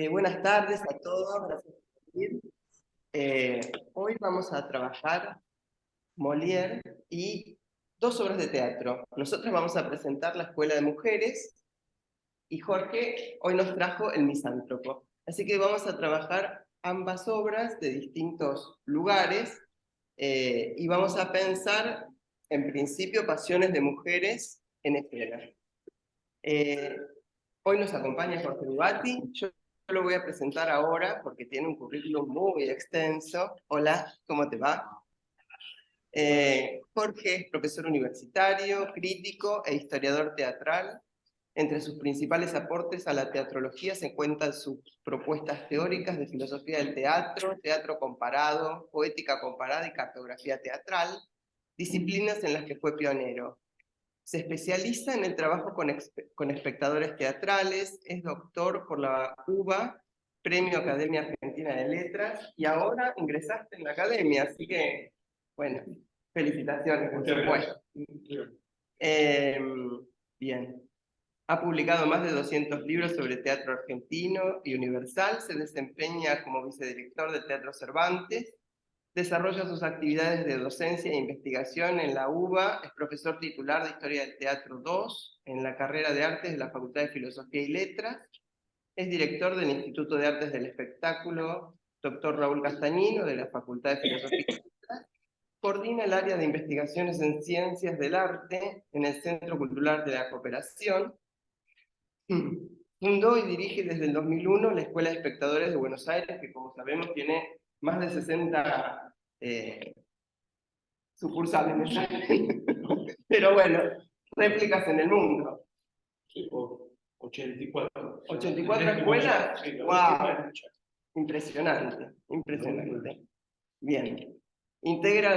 Buenas tardes a todos, gracias por venir. Hoy vamos a trabajar Molière y dos obras de teatro. Nosotros vamos a presentar La Escuela de Mujeres y Jorge hoy nos trajo El Misántropo. Así que vamos a trabajar ambas obras de distintos lugares y vamos a pensar, en principio, pasiones de mujeres en escena. Hoy nos acompaña Jorge Dubati. Yo lo voy a presentar ahora porque tiene un currículum muy extenso. Hola, ¿cómo te va? Jorge es profesor universitario, crítico e historiador teatral. Entre sus principales aportes a la teatrología se cuentan sus propuestas teóricas de filosofía del teatro, teatro comparado, poética comparada y cartografía teatral, disciplinas en las que fue pionero. Se especializa en el trabajo con espectadores teatrales, es doctor por la UBA, Premio Academia Argentina de Letras, y ahora ingresaste en la academia, así que, bueno, felicitaciones, por supuesto. Bien. Ha publicado más de 200 libros sobre teatro argentino y universal, se desempeña como vicedirector del Teatro Cervantes, desarrolla sus actividades de docencia e investigación en la UBA, es profesor titular de Historia del Teatro 2 en la carrera de Artes de la Facultad de Filosofía y Letras, es director del Instituto de Artes del Espectáculo Dr. Raúl Castañino de la Facultad de Filosofía y Letras, coordina el área de investigaciones en ciencias del arte en el Centro Cultural de la Cooperación, fundó y dirige desde el 2001 la Escuela de Espectadores de Buenos Aires, que como sabemos tiene más de 60 sucursales. Pero bueno, réplicas en el mundo. 84. 84 escuelas. ¡Wow! Impresionante, impresionante. Bien. Integra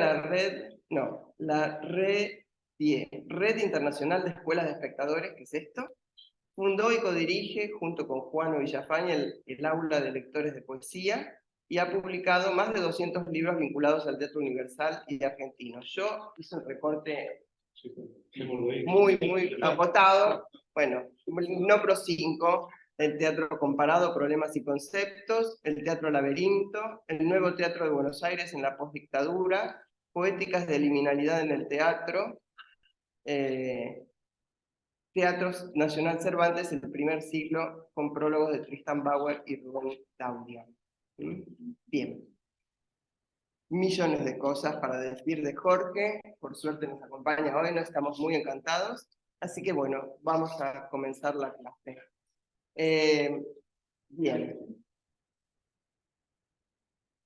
la Red Internacional de Escuelas de Espectadores, ¿qué es esto? Fundó y codirige, junto con Juan Villafañe, el Aula de Lectores de Poesía, y ha publicado más de 200 libros vinculados al teatro universal y argentino. Yo hice un recorte muy acotado. Bueno, no pro 5, el teatro comparado, problemas y conceptos, el teatro laberinto, el nuevo teatro de Buenos Aires en la postdictadura, poéticas de liminalidad en el teatro, Teatro Nacional Cervantes, el primer siglo, con prólogos de Tristan Bauer y Rubén Daudia. Bien. Millones de cosas para decir de Jorge. Por suerte nos acompaña hoy, nos estamos muy encantados. Así que bueno, vamos a comenzar la clase. Bien.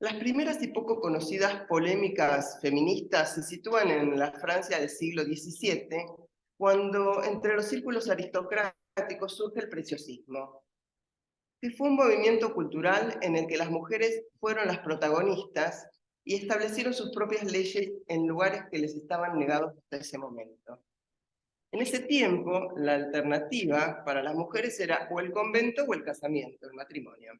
Las primeras y poco conocidas polémicas feministas se sitúan en la Francia del siglo XVII, cuando entre los círculos aristocráticos surge el preciosismo, que fue un movimiento cultural en el que las mujeres fueron las protagonistas y establecieron sus propias leyes en lugares que les estaban negados hasta ese momento. En ese tiempo, la alternativa para las mujeres era o el convento o el casamiento, el matrimonio.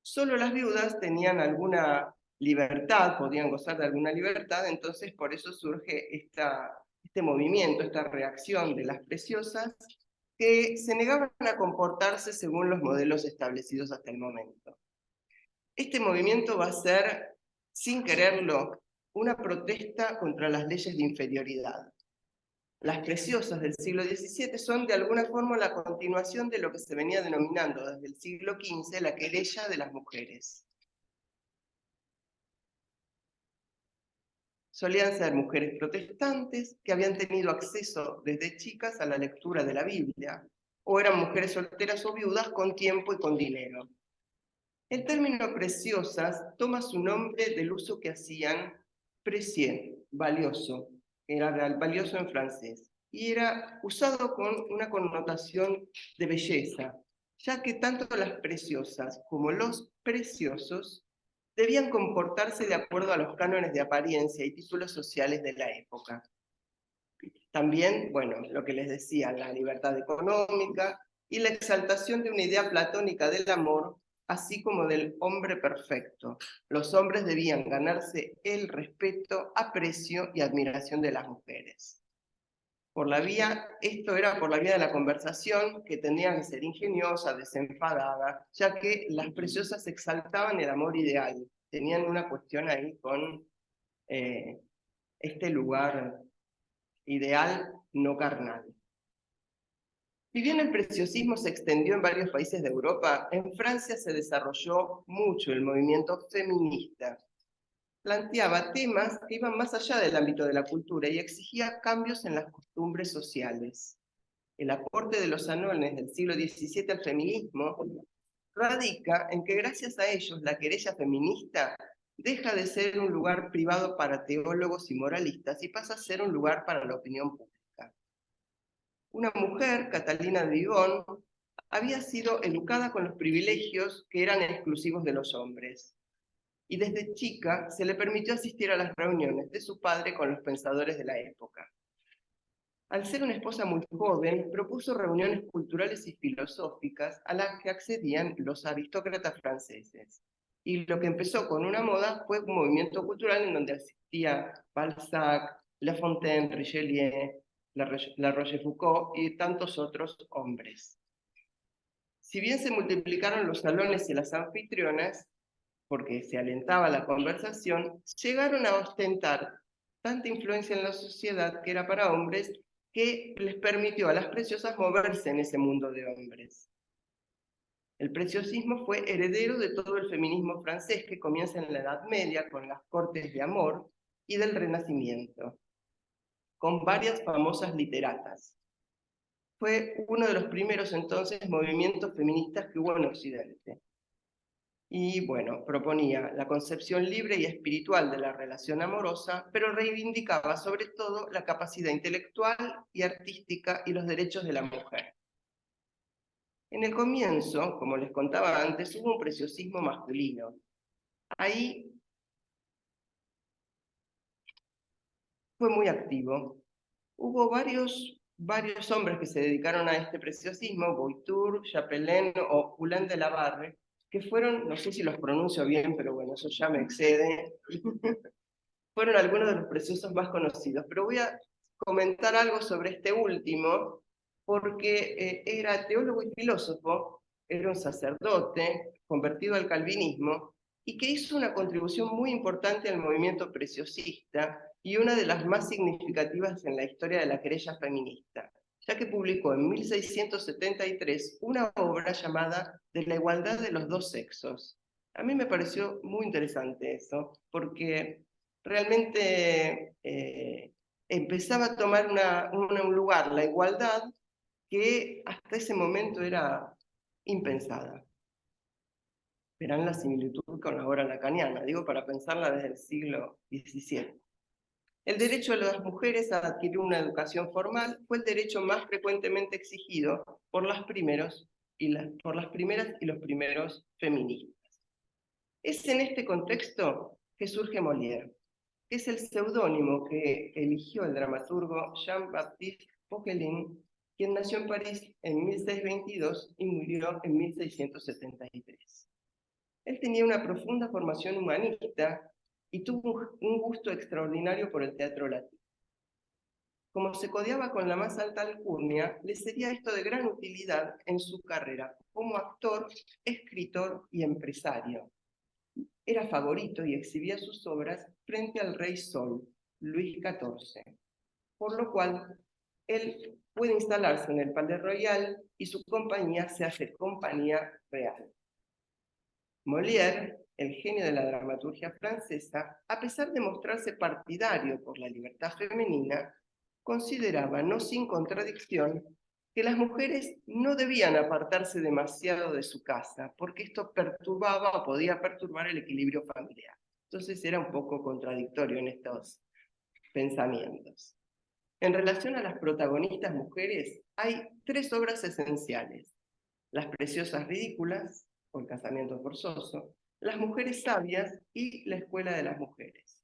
Solo las viudas tenían alguna libertad, podían gozar de alguna libertad, entonces por eso surge este movimiento, esta reacción de las preciosas, que se negaban a comportarse según los modelos establecidos hasta el momento. Este movimiento va a ser, sin quererlo, una protesta contra las leyes de inferioridad. Las preciosas del siglo XVII son de alguna forma la continuación de lo que se venía denominando desde el siglo XV la querella de las mujeres. Solían ser mujeres protestantes que habían tenido acceso desde chicas a la lectura de la Biblia, o eran mujeres solteras o viudas con tiempo y con dinero. El término preciosas toma su nombre del uso que hacían précieux, valioso, era valioso en francés, y era usado con una connotación de belleza, ya que tanto las preciosas como los preciosos debían comportarse de acuerdo a los cánones de apariencia y títulos sociales de la época. También, bueno, lo que les decía, la libertad económica y la exaltación de una idea platónica del amor, así como del hombre perfecto. Los hombres debían ganarse el respeto, aprecio y admiración de las mujeres. Esto era por la vía de la conversación, que tendría que ser ingeniosa, desenfadada, ya que las preciosas exaltaban el amor ideal. Tenían una cuestión ahí con este lugar ideal no carnal. Si bien el preciosismo se extendió en varios países de Europa, en Francia se desarrolló mucho el movimiento feminista. Planteaba temas que iban más allá del ámbito de la cultura y exigía cambios en las costumbres sociales. El aporte de los anones del siglo XVII al feminismo radica en que gracias a ellos la querella feminista deja de ser un lugar privado para teólogos y moralistas y pasa a ser un lugar para la opinión pública. Una mujer, Catalina de Vigón, había sido educada con los privilegios que eran exclusivos de los hombres. Y desde chica se le permitió asistir a las reuniones de su padre con los pensadores de la época. Al ser una esposa muy joven, propuso reuniones culturales y filosóficas a las que accedían los aristócratas franceses. Y lo que empezó con una moda fue un movimiento cultural en donde asistía Balzac, La Fontaine, Richelieu, La Rochefoucauld y tantos otros hombres. Si bien se multiplicaron los salones y las anfitrionas, porque se alentaba la conversación, llegaron a ostentar tanta influencia en la sociedad que era para hombres que les permitió a las preciosas moverse en ese mundo de hombres. El preciosismo fue heredero de todo el feminismo francés que comienza en la Edad Media con las cortes de amor y del Renacimiento, con varias famosas literatas. Fue uno de los primeros entonces movimientos feministas que hubo en Occidente. Y bueno, proponía la concepción libre y espiritual de la relación amorosa, pero reivindicaba sobre todo la capacidad intelectual y artística y los derechos de la mujer. En el comienzo, como les contaba antes, hubo un preciosismo masculino. Ahí fue muy activo. Hubo varios hombres que se dedicaron a este preciosismo, Boitur, Chapelain o Hulin de la Barre, que fueron, no sé si los pronuncio bien, pero bueno, eso ya me excede, fueron algunos de los preciosos más conocidos. Pero voy a comentar algo sobre este último, porque era teólogo y filósofo, era un sacerdote convertido al calvinismo, y que hizo una contribución muy importante al movimiento preciosista y una de las más significativas en la historia de la querella feminista, ya que publicó en 1673 una obra llamada De la igualdad de los dos sexos. A mí me pareció muy interesante eso, porque realmente empezaba a tomar un lugar, la igualdad, que hasta ese momento era impensada. Verán la similitud con la obra lacaniana, digo, para pensarla desde el siglo XVII. El derecho de las mujeres a adquirir una educación formal fue el derecho más frecuentemente exigido por las primeras y los primeros feministas. Es en este contexto que surge Molière, que es el seudónimo que eligió el dramaturgo Jean-Baptiste Poquelin, quien nació en París en 1622 y murió en 1673. Él tenía una profunda formación humanista y tuvo un gusto extraordinario por el teatro latino. Como se codeaba con la más alta alcurnia, le sería esto de gran utilidad en su carrera como actor, escritor y empresario. Era favorito y exhibía sus obras frente al rey Sol, Luis XIV, por lo cual él puede instalarse en el Palais Royal y su compañía se hace compañía real. Molière, el genio de la dramaturgia francesa, a pesar de mostrarse partidario por la libertad femenina, consideraba, no sin contradicción, que las mujeres no debían apartarse demasiado de su casa, porque esto perturbaba o podía perturbar el equilibrio familiar. Entonces era un poco contradictorio en estos pensamientos. En relación a las protagonistas mujeres, hay tres obras esenciales: Las preciosas ridículas, o El casamiento forzoso, Las mujeres sabias y La escuela de las mujeres.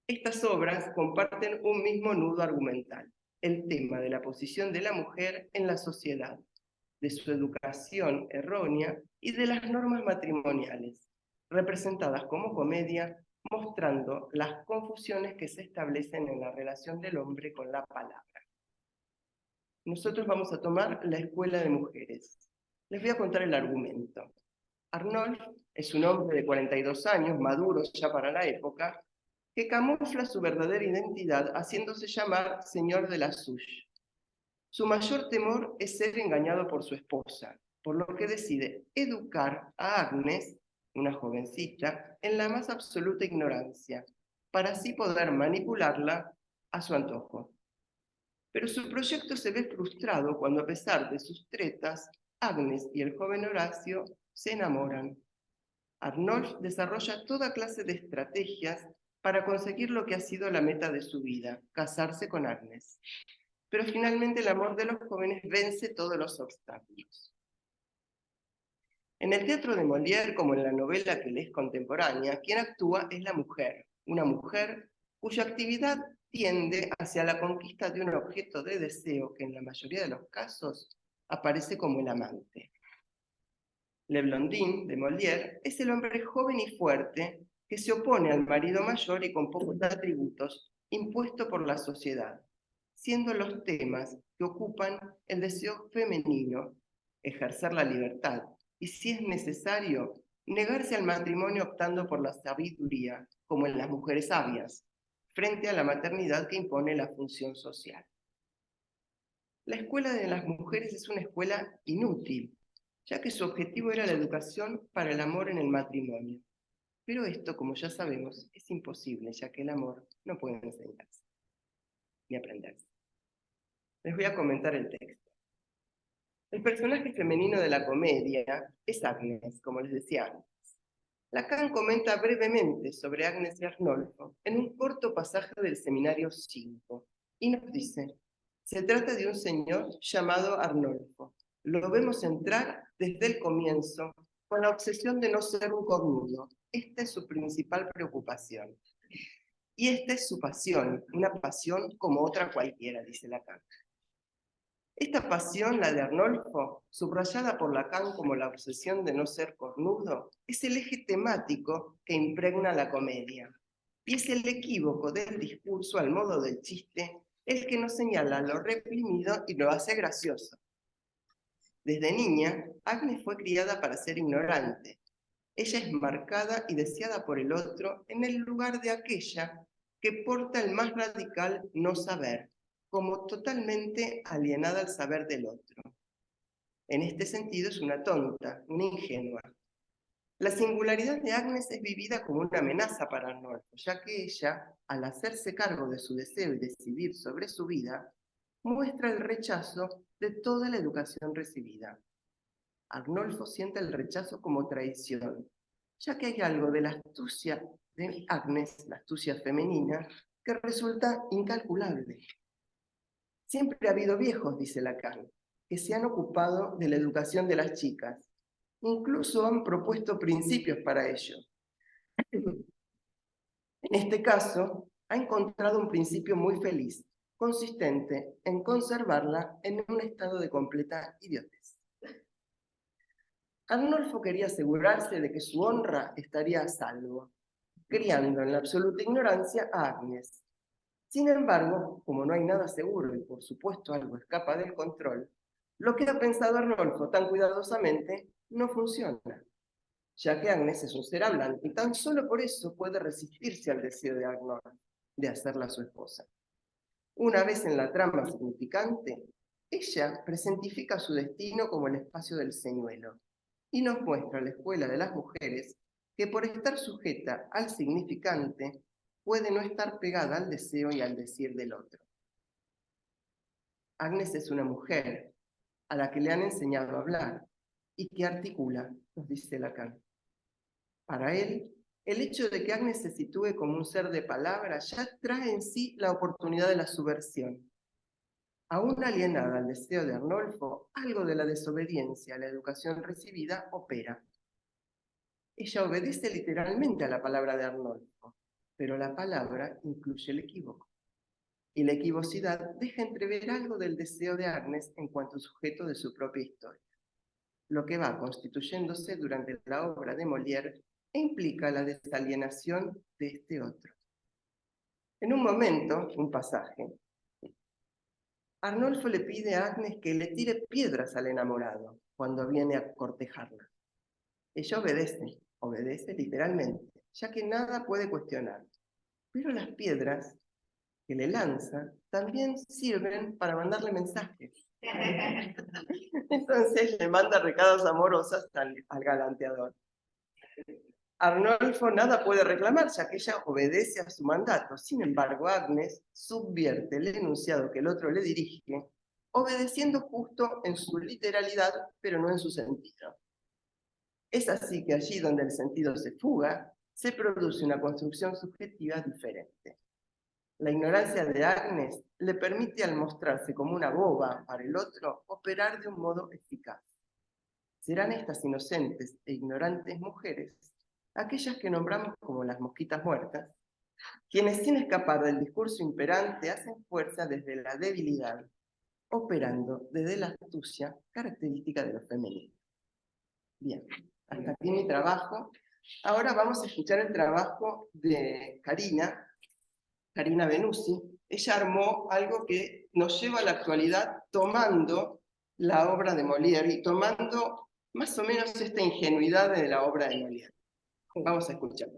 Estas obras comparten un mismo nudo argumental: el tema de la posición de la mujer en la sociedad, de su educación errónea y de las normas matrimoniales, representadas como comedia mostrando las confusiones que se establecen en la relación del hombre con la palabra. Nosotros vamos a tomar la escuela de mujeres. Les voy a contar el argumento. Arnolf es un hombre de 42 años, maduro ya para la época, que camufla su verdadera identidad haciéndose llamar señor de la Suche. Su mayor temor es ser engañado por su esposa, por lo que decide educar a Agnes, una jovencita, en la más absoluta ignorancia, para así poder manipularla a su antojo. Pero su proyecto se ve frustrado cuando, a pesar de sus tretas, Agnes y el joven Horacio se enamoran. Arnolf desarrolla toda clase de estrategias para conseguir lo que ha sido la meta de su vida, casarse con Agnes. Pero finalmente el amor de los jóvenes vence todos los obstáculos. En el teatro de Molière, como en la novela que le es contemporánea, quien actúa es la mujer, una mujer cuya actividad tiende hacia la conquista de un objeto de deseo que en la mayoría de los casos aparece como el amante. Le Blondin, de Molière, es el hombre joven y fuerte que se opone al marido mayor y con pocos atributos impuesto por la sociedad, siendo los temas que ocupan el deseo femenino, ejercer la libertad y, si es necesario, negarse al matrimonio optando por la sabiduría, como en las mujeres sabias, frente a la maternidad que impone la función social. La escuela de las mujeres es una escuela inútil, ya que su objetivo era la educación para el amor en el matrimonio. Pero esto, como ya sabemos, es imposible, ya que el amor no puede enseñarse ni aprenderse. Les voy a comentar el texto. El personaje femenino de la comedia es Agnes, como les decía antes. Lacan comenta brevemente sobre Agnes y Arnolfo en un corto pasaje del Seminario 5 y nos dice: se trata de un señor llamado Arnolfo. Lo vemos entrar desde el comienzo con la obsesión de no ser un cornudo. Esta es su principal preocupación. Y esta es su pasión, una pasión como otra cualquiera, dice Lacan. Esta pasión, la de Arnolfo, subrayada por Lacan como la obsesión de no ser cornudo, es el eje temático que impregna la comedia. Y es el equívoco del discurso al modo del chiste el que nos señala lo reprimido y lo hace gracioso. Desde niña, Agnes fue criada para ser ignorante. Ella es marcada y deseada por el otro en el lugar de aquella que porta el más radical no saber, como totalmente alienada al saber del otro. En este sentido es una tonta, una ingenua. La singularidad de Agnes es vivida como una amenaza para Arnolfo, ya que ella, al hacerse cargo de su deseo y decidir sobre su vida, muestra el rechazo de toda la educación recibida. Arnolfo siente el rechazo como traición, ya que hay algo de la astucia de Agnes, la astucia femenina, que resulta incalculable. Siempre ha habido viejos, dice Lacan, que se han ocupado de la educación de las chicas. Incluso han propuesto principios para ello. En este caso, ha encontrado un principio muy feliz, consistente en conservarla en un estado de completa idiotez. Arnolfo quería asegurarse de que su honra estaría a salvo, criando en la absoluta ignorancia a Agnes. Sin embargo, como no hay nada seguro y por supuesto algo escapa del control, lo que ha pensado Arnolfo tan cuidadosamente no funciona, ya que Agnes es un ser hablante y tan solo por eso puede resistirse al deseo de Arnolfo de hacerla su esposa. Una vez en la trama significante, ella presentifica su destino como el espacio del señuelo y nos muestra la escuela de las mujeres que, por estar sujeta al significante, puede no estar pegada al deseo y al decir del otro. Agnes es una mujer a la que le han enseñado a hablar y que articula, nos dice Lacan. Para él, el hecho de que Agnes se sitúe como un ser de palabra ya trae en sí la oportunidad de la subversión. Aún alienada al deseo de Arnolfo, algo de la desobediencia a la educación recibida opera. Ella obedece literalmente a la palabra de Arnolfo, pero la palabra incluye el equívoco. Y la equivocidad deja entrever algo del deseo de Agnes en cuanto sujeto de su propia historia, lo que va constituyéndose durante la obra de Molière e implica la desalienación de este otro. En un momento, un pasaje, Arnolfo le pide a Agnes que le tire piedras al enamorado cuando viene a cortejarla. Ella obedece literalmente, ya que nada puede cuestionar. Pero las piedras que le lanza también sirven para mandarle mensajes. Entonces le manda recados amorosos al galanteador. Arnolfo nada puede reclamar, ya que ella obedece a su mandato. Sin embargo, Agnes subvierte el enunciado que el otro le dirige, obedeciendo justo en su literalidad, pero no en su sentido. Es así que allí donde el sentido se fuga, se produce una construcción subjetiva diferente. La ignorancia de Agnes le permite, al mostrarse como una boba para el otro, operar de un modo eficaz. Serán estas inocentes e ignorantes mujeres, aquellas que nombramos como las mosquitas muertas, quienes sin escapar del discurso imperante hacen fuerza desde la debilidad, operando desde la astucia característica de lo femenino. Bien, hasta aquí mi trabajo. Ahora vamos a escuchar el trabajo de Carina Benussi. Ella armó algo que nos lleva a la actualidad tomando la obra de Molière y tomando más o menos esta ingenuidad de la obra de Molière. Vamos a escuchar.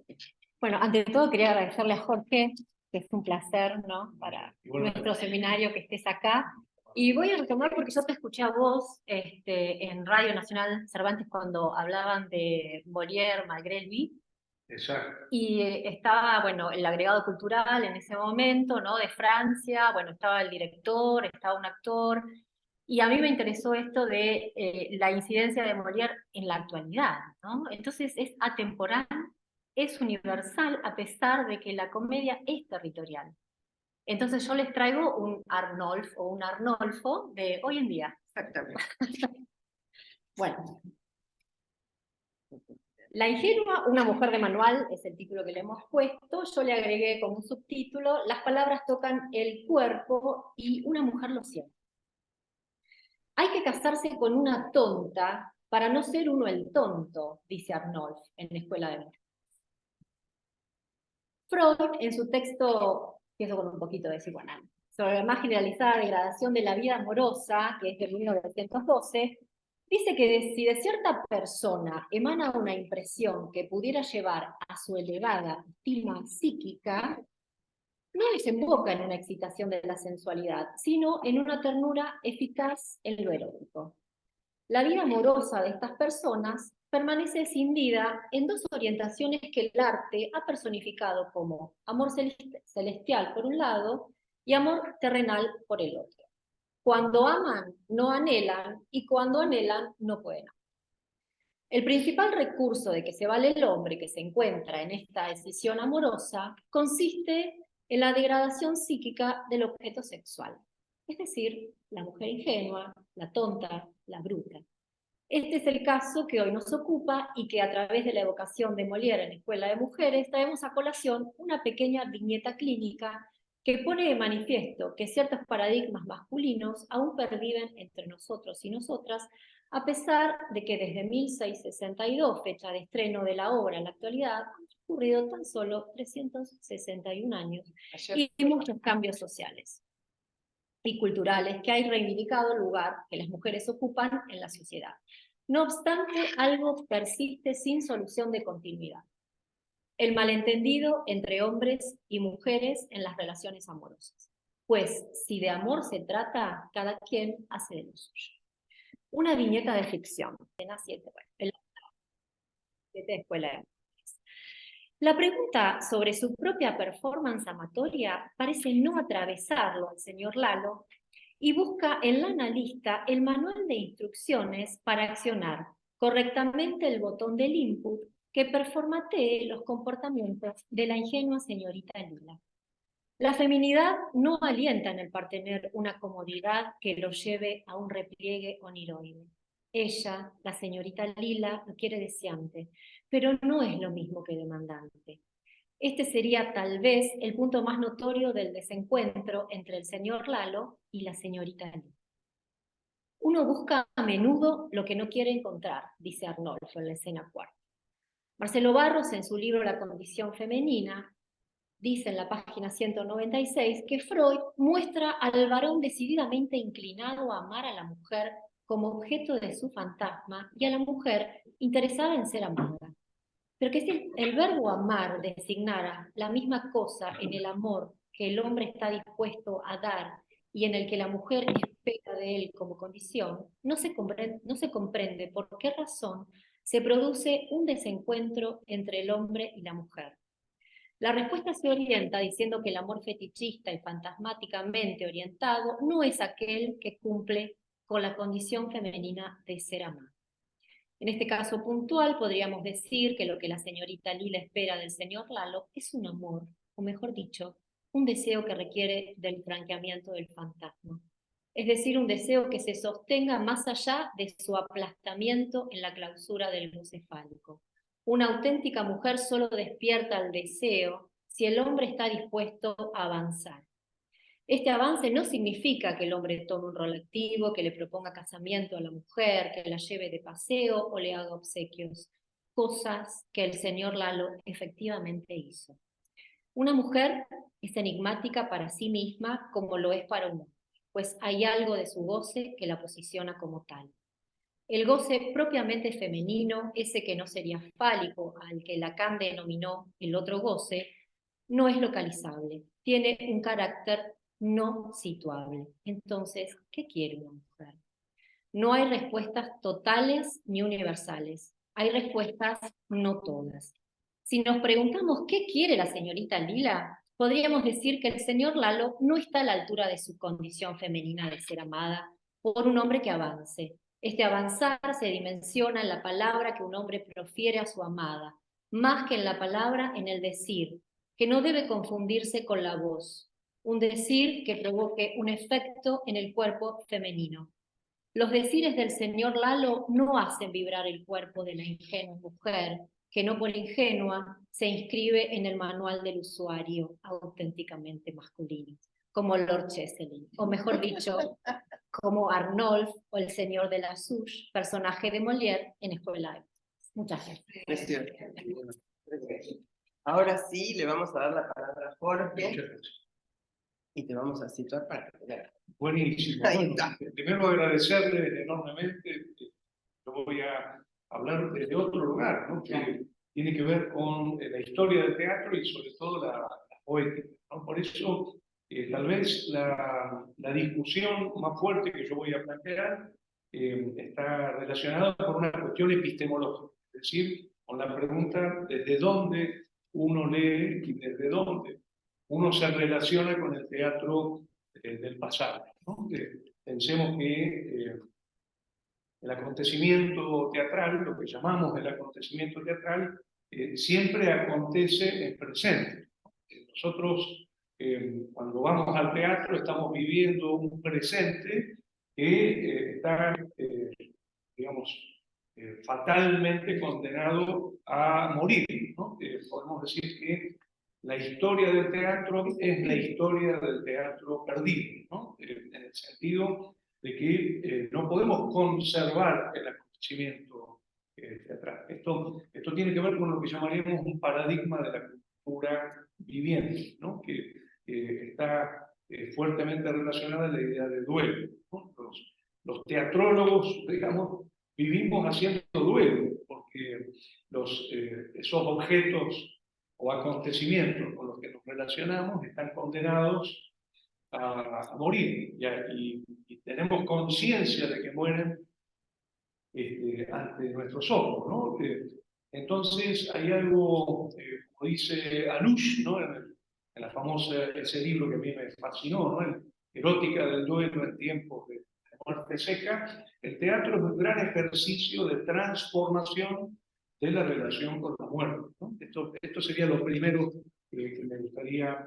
Bueno, ante todo quería agradecerle a Jorge, que es un placer, ¿no?, para nuestro seminario que estés acá. Y voy a retomar porque yo te escuché a vos en Radio Nacional Cervantes cuando hablaban de Molière, Malgré-lui. Exacto. Y estaba, bueno, el agregado cultural en ese momento, ¿no?, de Francia, bueno, estaba el director, estaba un actor, y a mí me interesó esto de la incidencia de Molière en la actualidad, ¿no? Entonces es atemporal, es universal, a pesar de que la comedia es territorial. Entonces yo les traigo un Arnolf o un Arnolfo de hoy en día. Exactamente. Bueno. La ingenua, una mujer de manual, es el título que le hemos puesto. Yo le agregué como un subtítulo: las palabras tocan el cuerpo y una mujer lo siente. Hay que casarse con una tonta para no ser uno el tonto, dice Arnolf en Escuela de Mujeres. Freud, en su texto, empiezo con un poquito de psicoanálisis, sobre la más generalizada degradación de la vida amorosa, que es de 1912, dice que si de cierta persona emana una impresión que pudiera llevar a su elevada estima psíquica, no desemboca en una excitación de la sensualidad, sino en una ternura eficaz en lo erótico. La vida amorosa de estas personas permanece escindida en dos orientaciones que el arte ha personificado como amor celestial por un lado y amor terrenal por el otro. Cuando aman, no anhelan, y cuando anhelan, no pueden amar. El principal recurso de que se vale el hombre que se encuentra en esta decisión amorosa consiste en la degradación psíquica del objeto sexual, es decir, la mujer ingenua, la tonta, la bruta. Este es el caso que hoy nos ocupa y que a través de la evocación de Molière en Escuela de Mujeres traemos a colación una pequeña viñeta clínica que pone de manifiesto que ciertos paradigmas masculinos aún perviven entre nosotros y nosotras, a pesar de que desde 1662, fecha de estreno de la obra en la actualidad, han ocurrido tan solo 361 años y muchos cambios sociales y culturales que hay reivindicado el lugar que las mujeres ocupan en la sociedad. No obstante, algo persiste sin solución de continuidad: el malentendido entre hombres y mujeres en las relaciones amorosas. Pues si de amor se trata, cada quien hace de lo suyo. Una viñeta de ficción, escena 7, bueno, de Escuela de Mujeres. La pregunta sobre su propia performance amatoria parece no atravesarlo al señor Lalo y busca en la analista el manual de instrucciones para accionar correctamente el botón del input que performatee los comportamientos de la ingenua señorita Lila. La feminidad no alienta en el partener una comodidad que lo lleve a un repliegue oniroide. Ella, la señorita Lila, lo quiere deseante, pero no es lo mismo que demandante. Este sería tal vez el punto más notorio del desencuentro entre el señor Lalo y la señorita Lila. Uno busca a menudo lo que no quiere encontrar, dice Arnolfo en la escena 4. Marcelo Barros, en su libro La condición femenina, dice en la página 196 que Freud muestra al varón decididamente inclinado a amar a la mujer como objeto de su fantasma y a la mujer interesada en ser amada. Pero que si el verbo amar designara la misma cosa en el amor que el hombre está dispuesto a dar y en el que la mujer espera de él como condición, no se comprende por qué razón se produce un desencuentro entre el hombre y la mujer. La respuesta se orienta diciendo que el amor fetichista y fantasmáticamente orientado no es aquel que cumple con la condición femenina de ser amado. En este caso puntual podríamos decir que lo que la señorita Lila espera del señor Lalo es un amor, o mejor dicho, un deseo que requiere del franqueamiento del fantasma. Es decir, un deseo que se sostenga más allá de su aplastamiento en la clausura del goce fálico. Una auténtica mujer solo despierta el deseo si el hombre está dispuesto a avanzar. Este avance no significa que el hombre tome un rol activo, que le proponga casamiento a la mujer, que la lleve de paseo o le haga obsequios, cosas que el señor Lalo efectivamente hizo. Una mujer es enigmática para sí misma como lo es para un hombre, pues hay algo de su goce que la posiciona como tal. El goce propiamente femenino, ese que no sería fálico, al que Lacan denominó el otro goce, no es localizable, tiene un carácter no situable. Entonces, ¿qué quiere una mujer? No hay respuestas totales ni universales, hay respuestas no todas. Si nos preguntamos qué quiere la señorita Lila, podríamos decir que el señor Lalo no está a la altura de su condición femenina de ser amada por un hombre que avance. Este avanzar se dimensiona en la palabra que un hombre profiere a su amada, más que en la palabra, en el decir, que no debe confundirse con la voz, un decir que provoque un efecto en el cuerpo femenino. Los decires del señor Lalo no hacen vibrar el cuerpo de la ingenua mujer, que no por ingenua se inscribe en el manual del usuario auténticamente masculino, como Lord Cheselin, o mejor dicho, como Arnolf o el señor de la Souche, personaje de Molière en Escuela de... Muchas gracias. Ahora sí, le vamos a dar la palabra a Jorge y te vamos a situar para que veas. Buenísimo. Bueno, primero agradecerle enormemente. Yo voy a hablar desde otro lugar, ¿no? Que tiene que ver con la historia del teatro y sobre todo la poética, ¿no? Por eso, tal vez la discusión más fuerte que yo voy a plantear está relacionada con una cuestión epistemológica, es decir, con la pregunta desde dónde uno lee y desde dónde uno se relaciona con el teatro del pasado, ¿no? Pensemos que el acontecimiento teatral, lo que llamamos el acontecimiento teatral, siempre acontece en presente. Nosotros, cuando vamos al teatro, estamos viviendo un presente que está, digamos, fatalmente condenado a morir, ¿no? Podemos decir que la historia del teatro es la historia del teatro perdido, ¿no? En el sentido de que no podemos conservar el acontecimiento teatral. Esto tiene que ver con lo que llamaríamos un paradigma de la cultura viviente, ¿no? Que está fuertemente relacionada a la idea de duelo, ¿no? Los teatrólogos, digamos, vivimos haciendo duelo, porque esos objetos o acontecimientos con los que nos relacionamos están condenados a morir, y tenemos conciencia de que mueren ante nuestros ojos, ¿no? Entonces hay algo, como dice Alush, ¿no? En la famosa, ese libro que a mí me fascinó, ¿no? Erótica del duelo en tiempos de muerte seca. El teatro es un gran ejercicio de transformación de la relación con la muerte, ¿no? Esto sería lo primero que me gustaría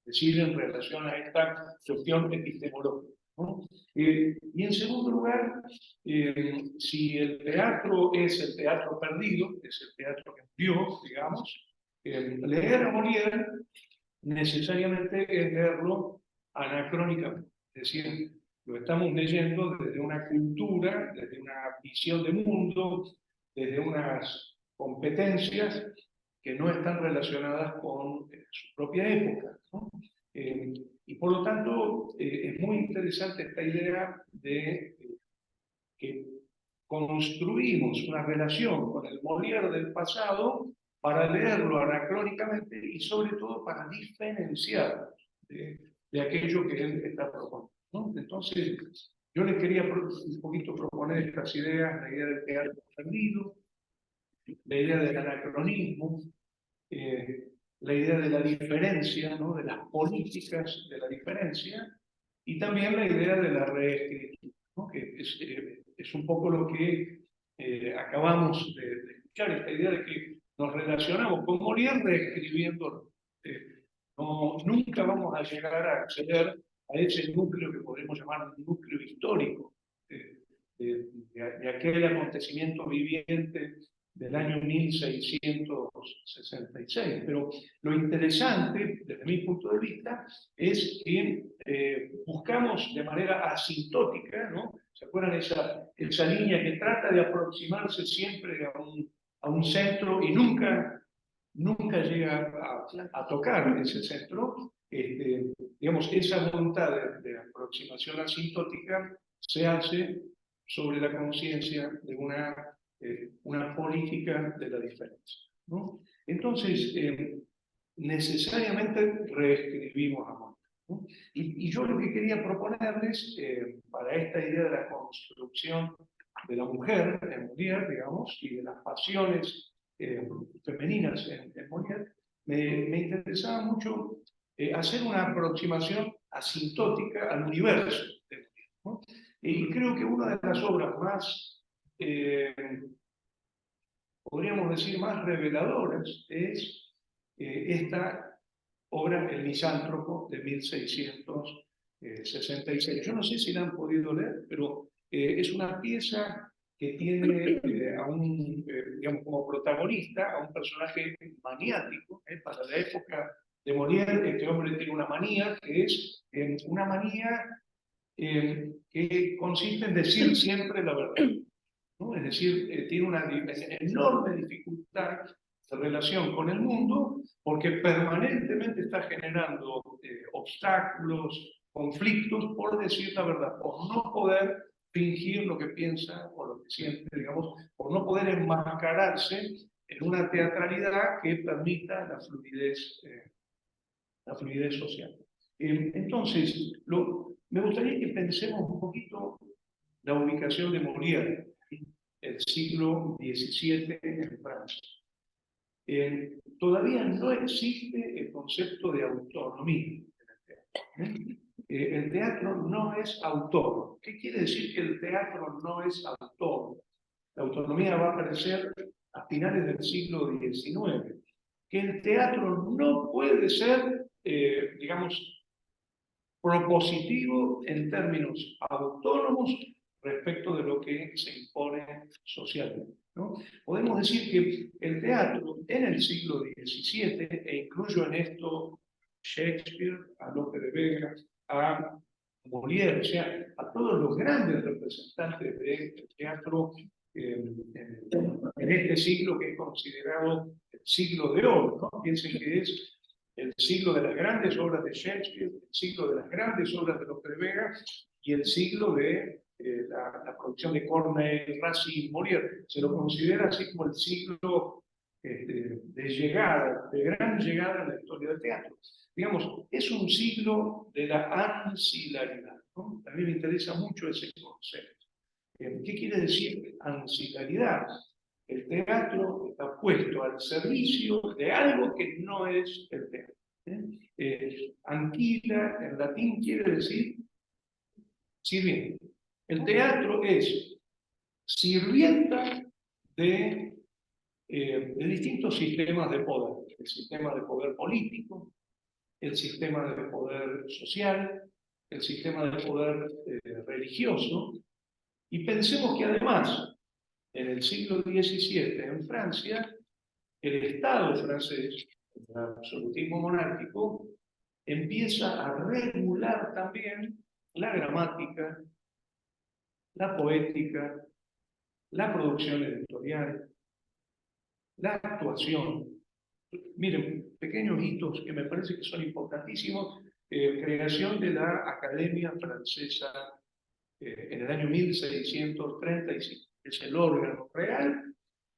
decir en relación a esta cuestión epistemológica, ¿no? Y en segundo lugar, si el teatro es el teatro perdido, es el teatro que murió, digamos, leer a Molière necesariamente es leerlo anacrónicamente, es decir, lo estamos leyendo desde una cultura, desde una visión de mundo, desde unas competencias que no están relacionadas con su propia época, ¿no? Y por lo tanto, es muy interesante esta idea de que construimos una relación con el Molière del pasado para leerlo anacrónicamente y sobre todo para diferenciarlo de aquello que él está proponiendo, ¿no? Entonces, yo les quería un poquito proponer estas ideas, la idea del teatro perdido, la idea del anacronismo, la idea de la diferencia, ¿no? De las políticas de la diferencia, y también la idea de la reescritura, ¿no? Que es un poco lo que acabamos de escuchar, esta idea de que nos relacionamos con Molière reescribiéndolo. Nunca vamos a llegar a acceder a ese núcleo que podemos llamar un núcleo histórico de aquel acontecimiento viviente del año 1666. Pero lo interesante, desde mi punto de vista, es que buscamos de manera asintótica, ¿no? ¿Se acuerdan esa línea que trata de aproximarse siempre a un centro y nunca llega a tocar ese centro? Digamos, esa voluntad de aproximación asintótica se hace sobre la conciencia de una política de la diferencia, ¿no? Entonces, necesariamente reescribimos a Molière, ¿no? Y yo lo que quería proponerles para esta idea de la construcción de la mujer en Molière, digamos, y de las pasiones femeninas en Molière, me interesaba mucho hacer una aproximación asintótica al universo de Molière, ¿no? Y creo que una de las obras más, podríamos decir, más reveladoras es esta obra, El Misántropo, de 1666. Yo no sé si la han podido leer, pero es una pieza que tiene digamos, como protagonista a un personaje maniático. Para la época de Molière, este hombre tiene una manía que es una manía que consiste en decir siempre la verdad, ¿no? Es decir, tiene una enorme dificultad de relación con el mundo porque permanentemente está generando obstáculos, conflictos por decir la verdad, por no poder fingir lo que piensa o lo que siente, digamos, por no poder enmascararse en una teatralidad que permita la fluidez social. Entonces, me gustaría que pensemos un poquito la ubicación de Molière, el siglo XVII en Francia. Todavía no existe el concepto de autonomía en el teatro. El teatro no es autónomo. ¿Qué quiere decir que el teatro no es autónomo? La autonomía va a aparecer a finales del siglo XIX. Que el teatro no puede ser, digamos, propositivo en términos autónomos respecto de lo que se impone socialmente, ¿no? Podemos decir que el teatro en el siglo XVII, e incluyo en esto Shakespeare, a Lope de Vega, a Molière, o sea, a todos los grandes representantes del teatro en este siglo que es considerado el siglo de oro, ¿no? Piensen que es el siglo de las grandes obras de Shakespeare, el siglo de las grandes obras de Lope de Vega y el siglo de la producción de Corneille, Racine, Molière. Se lo considera así como el siglo de llegada, de gran llegada en la historia del teatro. Digamos, es un siglo de la ancillaridad, ¿no? A mí me interesa mucho ese concepto. ¿Qué quiere decir ancillaridad? El teatro está puesto al servicio de algo que no es el teatro. Anquila en latín quiere decir sirviente. El teatro es sirvienta de distintos sistemas de poder. El sistema de poder político, el sistema de poder social, el sistema de poder religioso. Y pensemos que además, en el siglo XVII, en Francia, el Estado francés, el absolutismo monárquico, empieza a regular también la gramática, la poética, la producción editorial, la actuación. Miren, pequeños hitos que me parece que son importantísimos. Creación de la Academia Francesa en el año 1635. Es el órgano real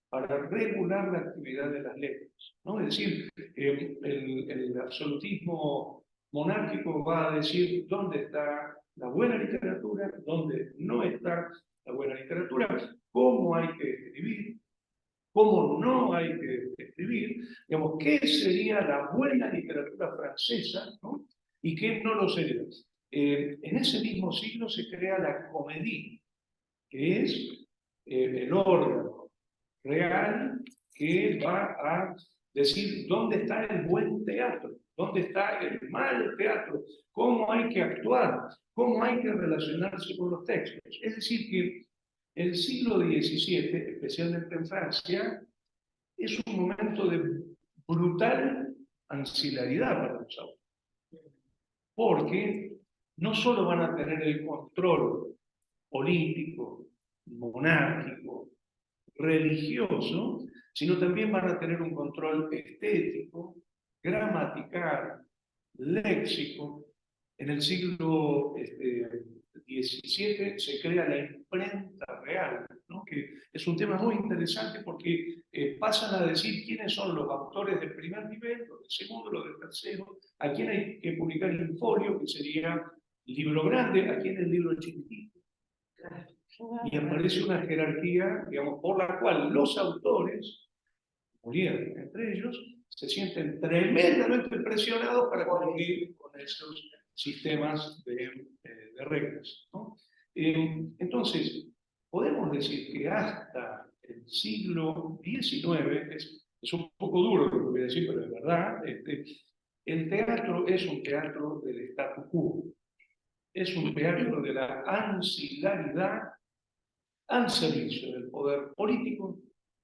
para regular la actividad de las letras, ¿no? Es decir, el absolutismo monárquico va a decir dónde está la buena literatura, dónde no está la buena literatura, cómo hay que escribir, cómo no hay que escribir, digamos, qué sería la buena literatura francesa, ¿no? Y qué no lo sería. En ese mismo siglo se crea la comédie, que es el órgano real que va a decir dónde está el buen teatro, dónde está el mal teatro, cómo hay que actuar, cómo hay que relacionarse con los textos. Es decir, que el siglo XVII, especialmente en Francia, es un momento de brutal ancilaridad para los autores, porque no solo van a tener el control político, monárquico, religioso, sino también van a tener un control estético, gramatical, léxico. En el siglo XVII se crea la imprenta real, ¿no? Que es un tema muy interesante porque pasan a decir quiénes son los autores del primer nivel, los del segundo, los del tercero, a quién hay que publicar el folio, que sería libro grande, a quién el libro chiquitito. Y aparece una jerarquía, digamos, por la cual los autores, Molière entre ellos, se sienten tremendamente presionados para cumplir con esos sistemas de reglas, ¿no? Entonces, podemos decir que hasta el siglo XIX, es un poco duro lo que voy a decir, pero es verdad, el teatro es un teatro del statu quo, es un teatro de la ancilaridad al servicio del poder político,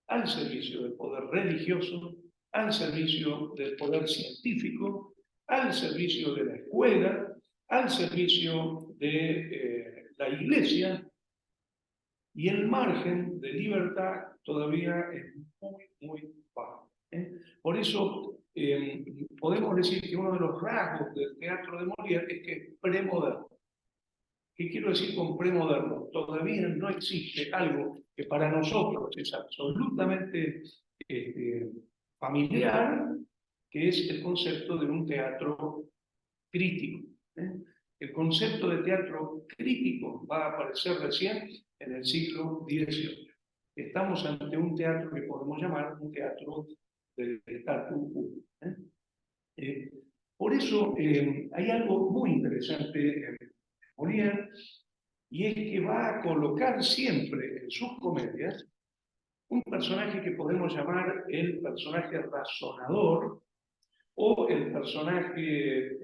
al servicio del poder religioso, al servicio del poder científico, al servicio de la escuela, al servicio de la iglesia, y el margen de libertad todavía es muy, muy bajo. Por eso podemos decir que uno de los rasgos del teatro de Molière es que es premoderno. ¿Qué quiero decir con premoderno? Todavía no existe algo que para nosotros es absolutamente familiar, que es el concepto de un teatro crítico. El concepto de teatro crítico va a aparecer recién en el siglo XVIII. Estamos ante un teatro que podemos llamar un teatro del statu quo. Por eso hay algo muy interesante en Molière, y es que va a colocar siempre en sus comedias un personaje que podemos llamar el personaje razonador o el personaje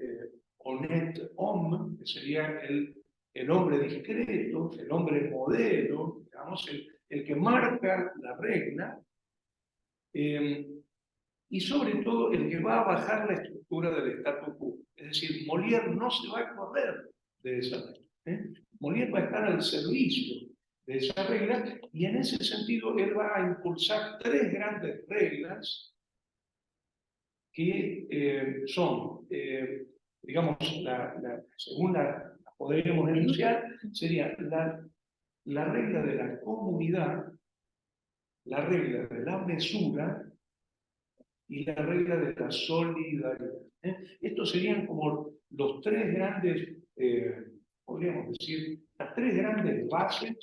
honnête homme, que sería el hombre discreto, el hombre modelo, digamos, el que marca la regla, y sobre todo el que va a bajar la estructura del statu quo. Es decir, Molière no se va a correr de esa regla. Molière va a estar al servicio de esa regla, y en ese sentido él va a impulsar tres grandes reglas que son, digamos, según la podríamos enunciar, sería la regla de la comunidad, la regla de la mesura y la regla de la solidaridad. Estos serían como los tres grandes, podríamos decir, las tres grandes bases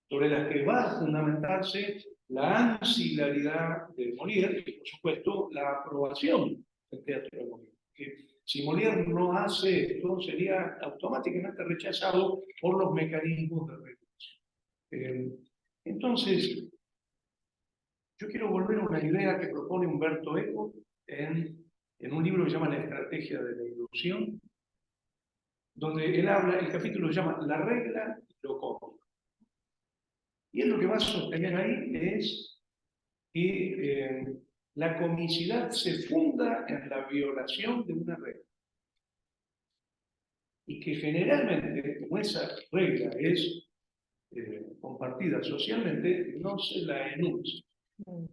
sobre las que va a fundamentarse la ancilaridad de Molière y, por supuesto, la aprobación del teatro de Molière. Que si Molière no hace esto, sería automáticamente rechazado por los mecanismos de regulación. Entonces, yo quiero volver a una idea que propone Umberto Eco en un libro que se llama La estrategia de la ilusión, donde él habla, el capítulo se llama La regla y lo cómico. Y él lo que va a sostener ahí es que la comicidad se funda en la violación de una regla. Y que generalmente, como esa regla es compartida socialmente, no se la enuncia.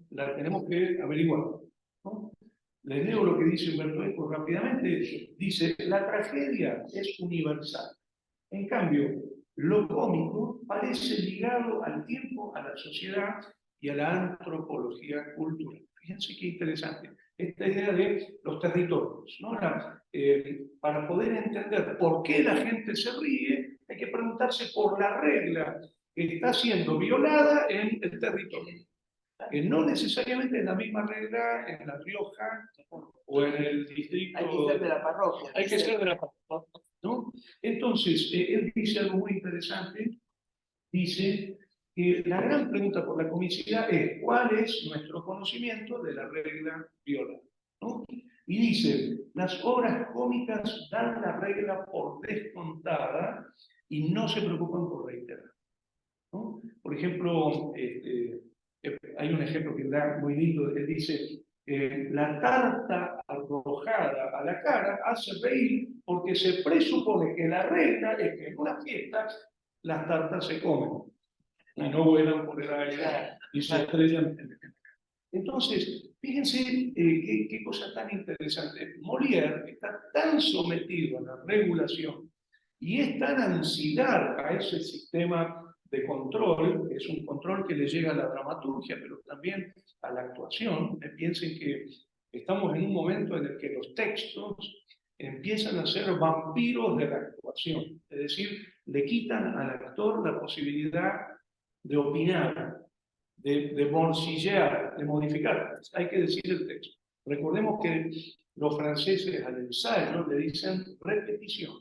La tenemos que averiguar, ¿no? Les leo lo que dice Umberto Eco rápidamente. Dice, la tragedia es universal. En cambio, lo cómico parece ligado al tiempo, a la sociedad y a la antropología cultural. Fíjense qué interesante esta idea de los territorios, ¿no? Para poder entender por qué la gente se ríe, hay que preguntarse por la regla que está siendo violada en el territorio. Que no necesariamente es la misma regla en La Rioja o en el distrito. Hay que ser de la parroquia. Hay que ser de la parroquia, ¿no? Entonces, él dice algo muy interesante. Dice que la gran pregunta por la comicidad es ¿cuál es nuestro conocimiento de la regla violada? ¿No? Y dice, las obras cómicas dan la regla por descontada y no se preocupan por reiterar, ¿no? Por ejemplo, hay un ejemplo que da muy lindo. Él dice, la tarta arrojada a la cara hace reír porque se presupone que la regla es que en una fiesta las tartas se comen y no vuelan por el aire y se estrellan. Entonces, fíjense qué cosa tan interesante. Molière está tan sometido a la regulación y es tan ansiedad a ese sistema de control, que es un control que le llega a la dramaturgia, pero también a la actuación. Piensen que estamos en un momento en el que los textos empiezan a ser vampiros de la actuación, es decir, le quitan al actor la posibilidad de opinar, de morcillear, de modificar. Hay que decir el texto. Recordemos que los franceses al ensayo le dicen repetición.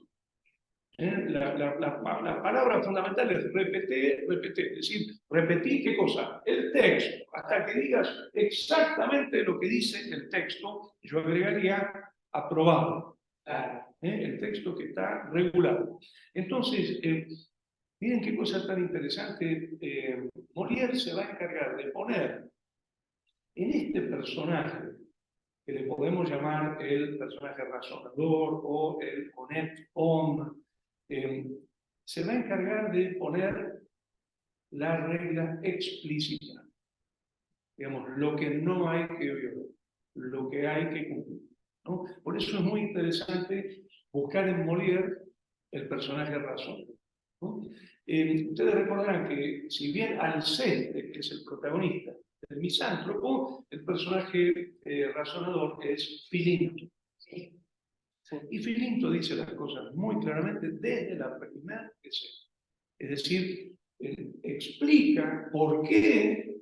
La palabra fundamental es repetir, repetir. Es decir, repetir qué cosa? El texto. Hasta que digas exactamente lo que dice el texto, yo agregaría aprobado. El texto que está regulado. Entonces, miren qué cosa tan interesante. Molière se va a encargar de poner en este personaje, que le podemos llamar el personaje razonador o el honnête homme, se va a encargar de poner la regla explícita. Digamos, lo que no hay que violar, lo que hay que cumplir, ¿no? Por eso es muy interesante buscar en Molière el personaje razonador, ¿no? Ustedes recordarán que si bien Alceste es el protagonista del misántropo, el personaje razonador es Filinto. ¿Sí? Y Filinto dice las cosas muy claramente desde la primera escena. Es decir, explica por qué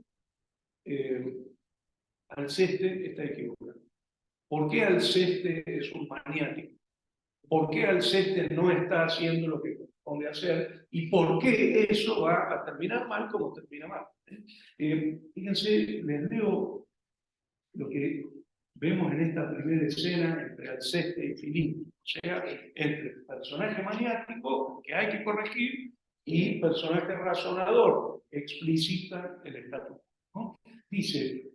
Alceste está equivocado. ¿Por qué Alceste es un maniático? ¿Por qué Alceste no está haciendo lo que corresponde hacer? ¿Y por qué eso va a terminar mal como termina mal? Fíjense, les leo lo que vemos en esta primera escena entre Alceste y Filinto. O sea, entre el personaje maniático, que hay que corregir, y personaje razonador, que explicita el estatuto, ¿no? Dice,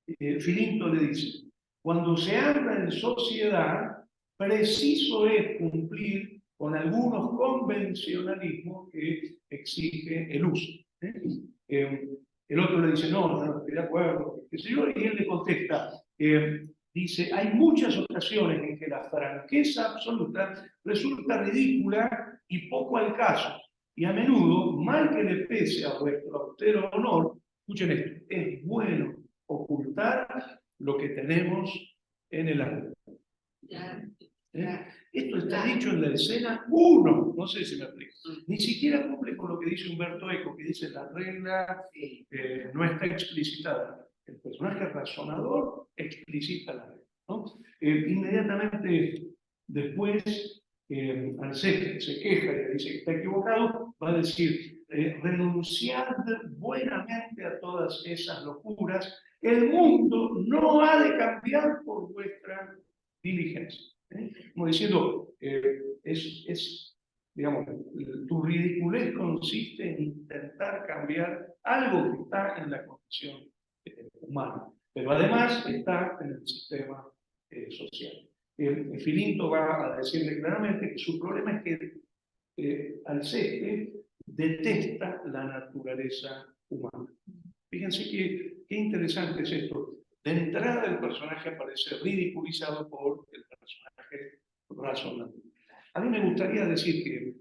Filinto le dice, cuando se anda en sociedad, preciso es cumplir con algunos convencionalismos que exige el uso. El otro le dice, no, estoy de acuerdo, qué sé yo, y él le contesta, dice, hay muchas ocasiones en que la franqueza absoluta resulta ridícula y poco al caso, y a menudo, mal que le pese a vuestro austero honor, escuchen esto, es bueno ocultar lo que tenemos en el alma. Esto está dicho en la escena 1, no sé si me explico. Ni siquiera cumple con lo que dice Umberto Eco, que dice la regla no está explicitada. El personaje razonador explicita la regla, ¿no? Inmediatamente después, Alceste se queja y le dice que está equivocado, va a decir, renunciad buenamente a todas esas locuras, el mundo no ha de cambiar por vuestra diligencia. Como diciendo, digamos, tu ridiculez consiste en intentar cambiar algo que está en la condición humana, pero además está en el sistema social. Filinto va a decirle claramente que su problema es que Alceste detesta la naturaleza humana. Fíjense qué interesante es esto. De entrada el personaje aparece ridiculizado por el personaje razonador. A mí me gustaría decir que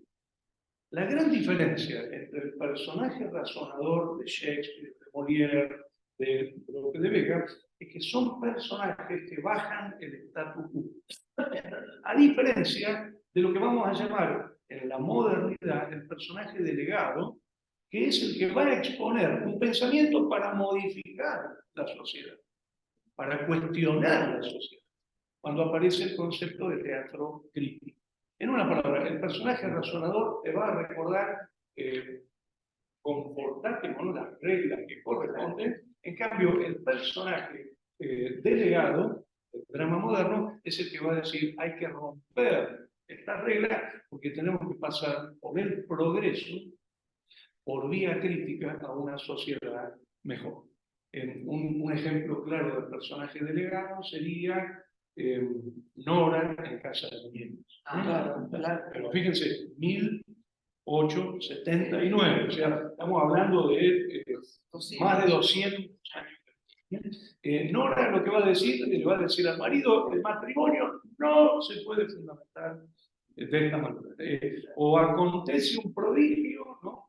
la gran diferencia entre el personaje razonador de Shakespeare, de Molière, de Lope de Vega, es que son personajes que bajan el status quo. A diferencia de lo que vamos a llamar en la modernidad el personaje delegado, que es el que va a exponer un pensamiento para modificar la sociedad, para cuestionar la sociedad, cuando aparece el concepto de teatro crítico. En una palabra, el personaje razonador te va a recordar confortarte con las reglas que corresponden. En cambio, el personaje delegado, el drama moderno, es el que va a decir hay que romper estas reglas porque tenemos que pasar por el progreso, por vía crítica, a una sociedad mejor. Un ejemplo claro del personaje delegado sería Nora en Casa de Muñecos. Claro. Pero fíjense, 1879, o sea, estamos hablando de más de 200 años. Nora lo que va a decir, le va a decir al marido, el matrimonio no se puede fundamentar de esta manera. O acontece un prodigio, ¿no?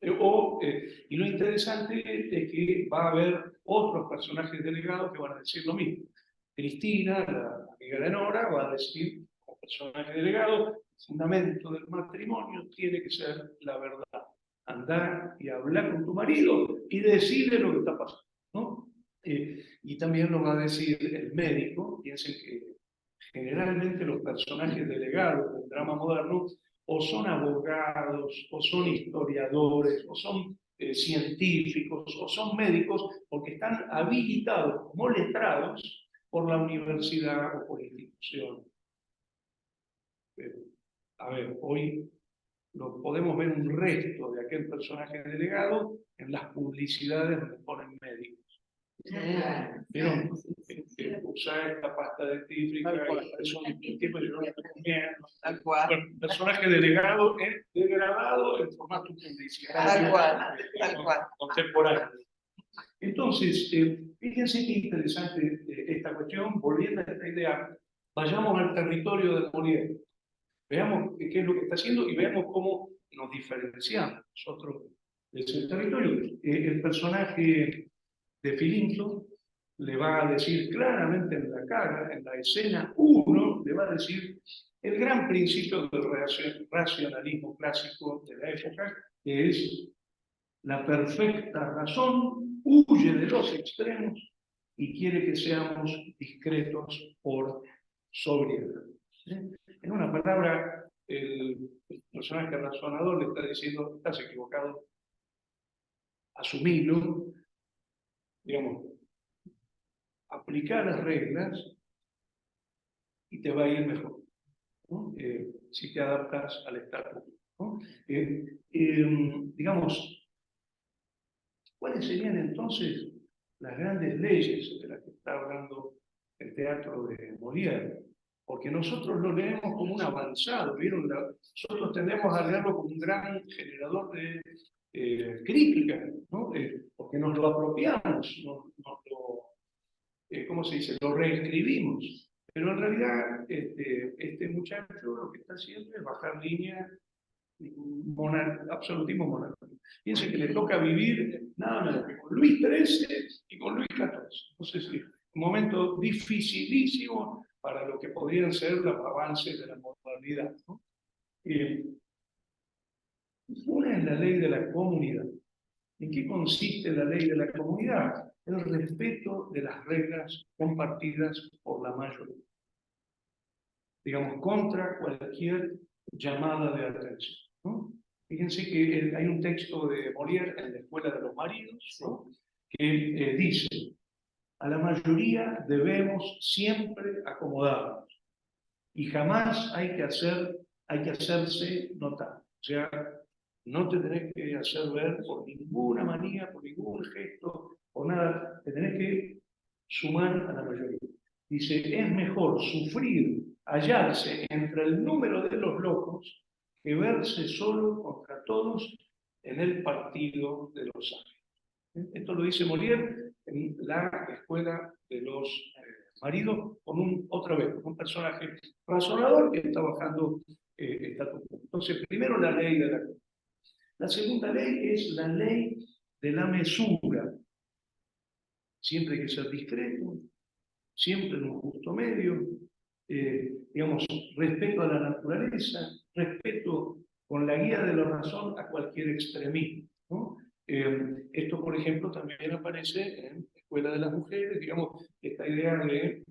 Y lo interesante es que va a haber otros personajes delegados que van a decir lo mismo. Cristina, la amiga de Nora, va a decir, como personaje delegado, el fundamento del matrimonio tiene que ser la verdad. Andar y hablar con tu marido y decirle lo que está pasando, ¿no? Y también lo va a decir el médico. Piensen que generalmente los personajes delegados del drama moderno o son abogados, o son historiadores, o son científicos, o son médicos, porque están habilitados como letrados por la universidad o por la institución. Pero, a ver, hoy lo podemos ver un resto de aquel personaje delegado en las publicidades donde ponen médicos. ¿Vieron? Usar esta pasta dentífrica y eso el tiempo yo no lo recomiendo. Tal cual. Bueno, personaje delegado es degradado en formato publicitario. Tal cual. Contemporáneo. Entonces, fíjense qué interesante esta cuestión. Volviendo a esta idea, vayamos al territorio del Molière. Veamos qué es lo que está haciendo y veamos cómo nos diferenciamos nosotros de ese territorio. El personaje de Filinto le va a decir claramente en la cara, en la escena 1, le va a decir el gran principio del racionalismo clásico de la época, que es la perfecta razón huye de los extremos y quiere que seamos discretos por sobriedad. En una palabra, el personaje razonador le está diciendo, estás equivocado, asumilo, digamos, aplicar las reglas y te va a ir mejor, ¿no? Si te adaptas al estado, ¿no? Digamos, ¿cuáles serían entonces las grandes leyes de las que está hablando el teatro de Molière? Porque nosotros lo leemos como un avanzado, ¿vieron? Nosotros tendemos a leerlo como un gran generador de crítica, ¿no? Porque nos lo apropiamos, ¿cómo se dice? Lo reescribimos. Pero en realidad este muchacho lo que está haciendo es bajar línea, absolutismo monárquico. Piense que le toca vivir nada menos que con Luis XIII y con Luis XIV. Entonces, un momento dificilísimo para lo que podrían ser los avances de la modernidad, ¿no? Una es la ley de la comunidad. ¿En qué consiste la ley de la comunidad? El respeto de las reglas compartidas por la mayoría. Digamos, contra cualquier llamada de atención, ¿no? Fíjense que hay un texto de Molière en la Escuela de los Maridos, ¿no? Que dice, a la mayoría debemos siempre acomodarnos y jamás hay que hacerse notar. O sea, no te tenés que hacer ver por ninguna manía, por ningún gesto, por nada. Te tenés que sumar a la mayoría. Dice, es mejor sufrir, hallarse entre el número de los locos que verse solo contra todos en el partido de los sabios. Esto lo dice Molière en la escuela de los maridos, con otra vez, con un personaje razonador que está bajando statu quo. Entonces, primero la ley de la... La segunda ley es la ley de la mesura. Siempre hay que ser discreto, siempre en un justo medio, digamos, respeto a la naturaleza, respeto con la guía de la razón a cualquier extremismo, ¿no? Esto, por ejemplo, también aparece en la Escuela de las Mujeres, digamos, esta idea de,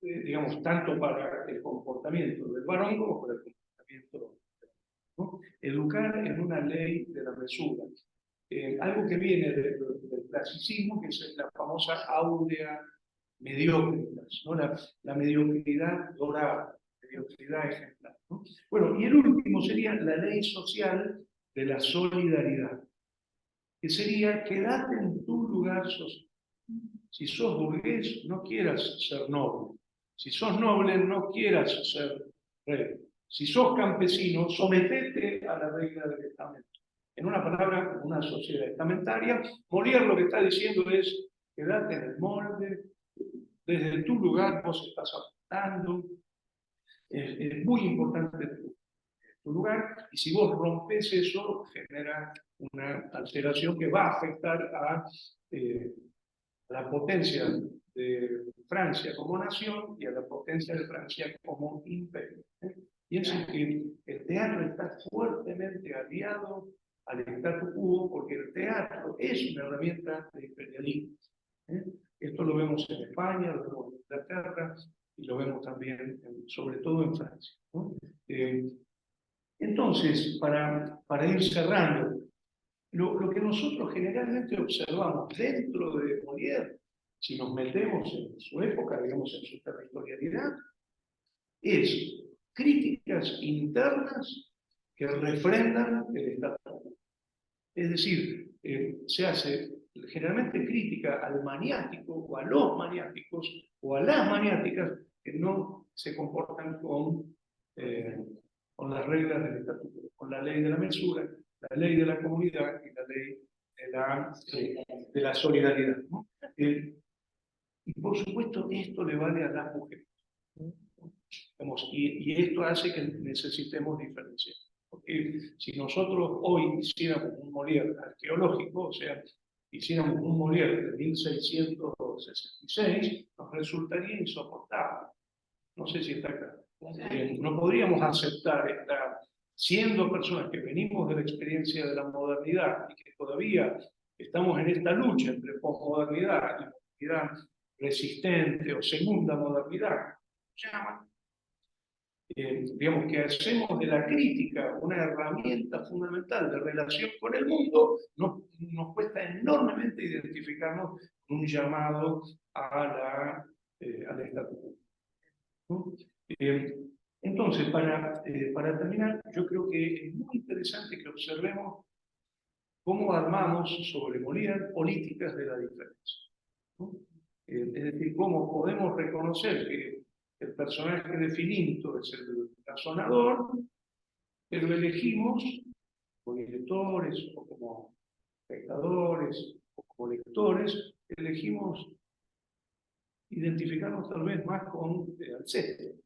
digamos, tanto para el comportamiento del varón como para el comportamiento, ¿no? Educar en una ley de la mesura. Algo que viene del clasicismo, que es la famosa áurea mediocridad, ¿no? La mediocridad dorada, mediocridad ejemplar, ¿no? Bueno, y el último sería la ley social de la solidaridad, que sería quedate en tu lugar social. Si sos burgués, no quieras ser noble. Si sos noble, no quieras ser rey. Si sos campesino, sometete a la regla del estamento. En una palabra, una sociedad estamentaria, Molière lo que está diciendo es, quedate en el molde, desde tu lugar vos estás aportando, es muy importante tu lugar, y si vos rompes eso, genera una alteración que va a afectar a la potencia de Francia como nación y a la potencia de Francia como imperio. Piensen que el teatro está fuertemente aliado al statu quo porque el teatro es una herramienta de imperialismo. Esto lo vemos en España, lo vemos en Inglaterra y lo vemos también, sobre todo en Francia, ¿no? Entonces, para ir cerrando, lo que nosotros generalmente observamos dentro de Molière, si nos metemos en su época, digamos en su territorialidad, es críticas internas que refrendan el statu quo. Es decir, se hace generalmente crítica al maniático o a los maniáticos o a las maniáticas que no se comportan con las reglas del statu quo, con la ley de la mesura, la ley de la comunidad y la ley de la solidaridad, ¿no? Y por supuesto esto le vale a las mujeres. Y esto hace que necesitemos diferenciar. Porque si nosotros hoy hiciéramos un Molière arqueológico, o sea, hiciéramos un Molière de 1666, nos resultaría insoportable. No sé si está claro. No podríamos aceptar siendo personas que venimos de la experiencia de la modernidad y que todavía estamos en esta lucha entre posmodernidad y modernidad resistente o segunda modernidad, digamos que hacemos de la crítica una herramienta fundamental de relación con el mundo, nos cuesta enormemente identificarnos con un llamado al statu quo, ¿no? Entonces, para terminar, yo creo que es muy interesante que observemos cómo armamos sobre Molière políticas de la diferencia, ¿no? Es decir, cómo podemos reconocer que el personaje de Filinto es el razonador, pero elegimos como lectores o como espectadores o como lectores, elegimos identificarnos tal vez más con Alceste.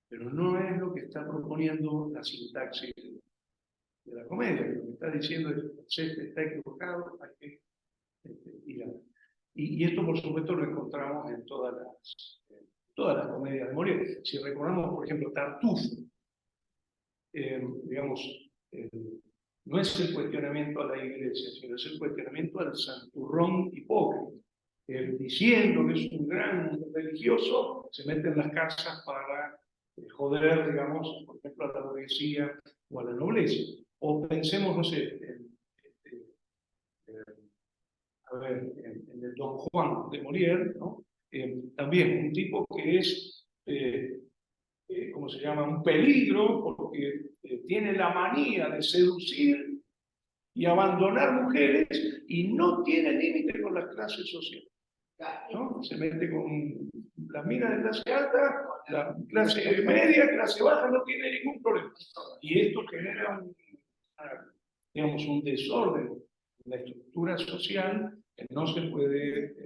Pero no es lo que está proponiendo la sintaxis de la comedia. Lo que está diciendo es que Alceste está equivocado, hay que ir a... Y esto, por supuesto, lo encontramos en todas las comedias de Molière. Si recordamos, por ejemplo, Tartufo, digamos, no es el cuestionamiento a la iglesia, sino es el cuestionamiento al santurrón hipócrita. Diciendo que es un gran religioso, se mete en las casas para joder, digamos, por ejemplo, a la burguesía o a la nobleza. O pensemos, no sé, en el Don Juan de Molière, ¿no? También un tipo que es, ¿cómo se llama? Un peligro, porque tiene la manía de seducir y abandonar mujeres y no tiene límite con las clases sociales, ¿no? Se mete con las minas de clase alta, la clase media, clase baja, no tiene ningún problema. Y esto genera digamos, un desorden en la estructura social que no se puede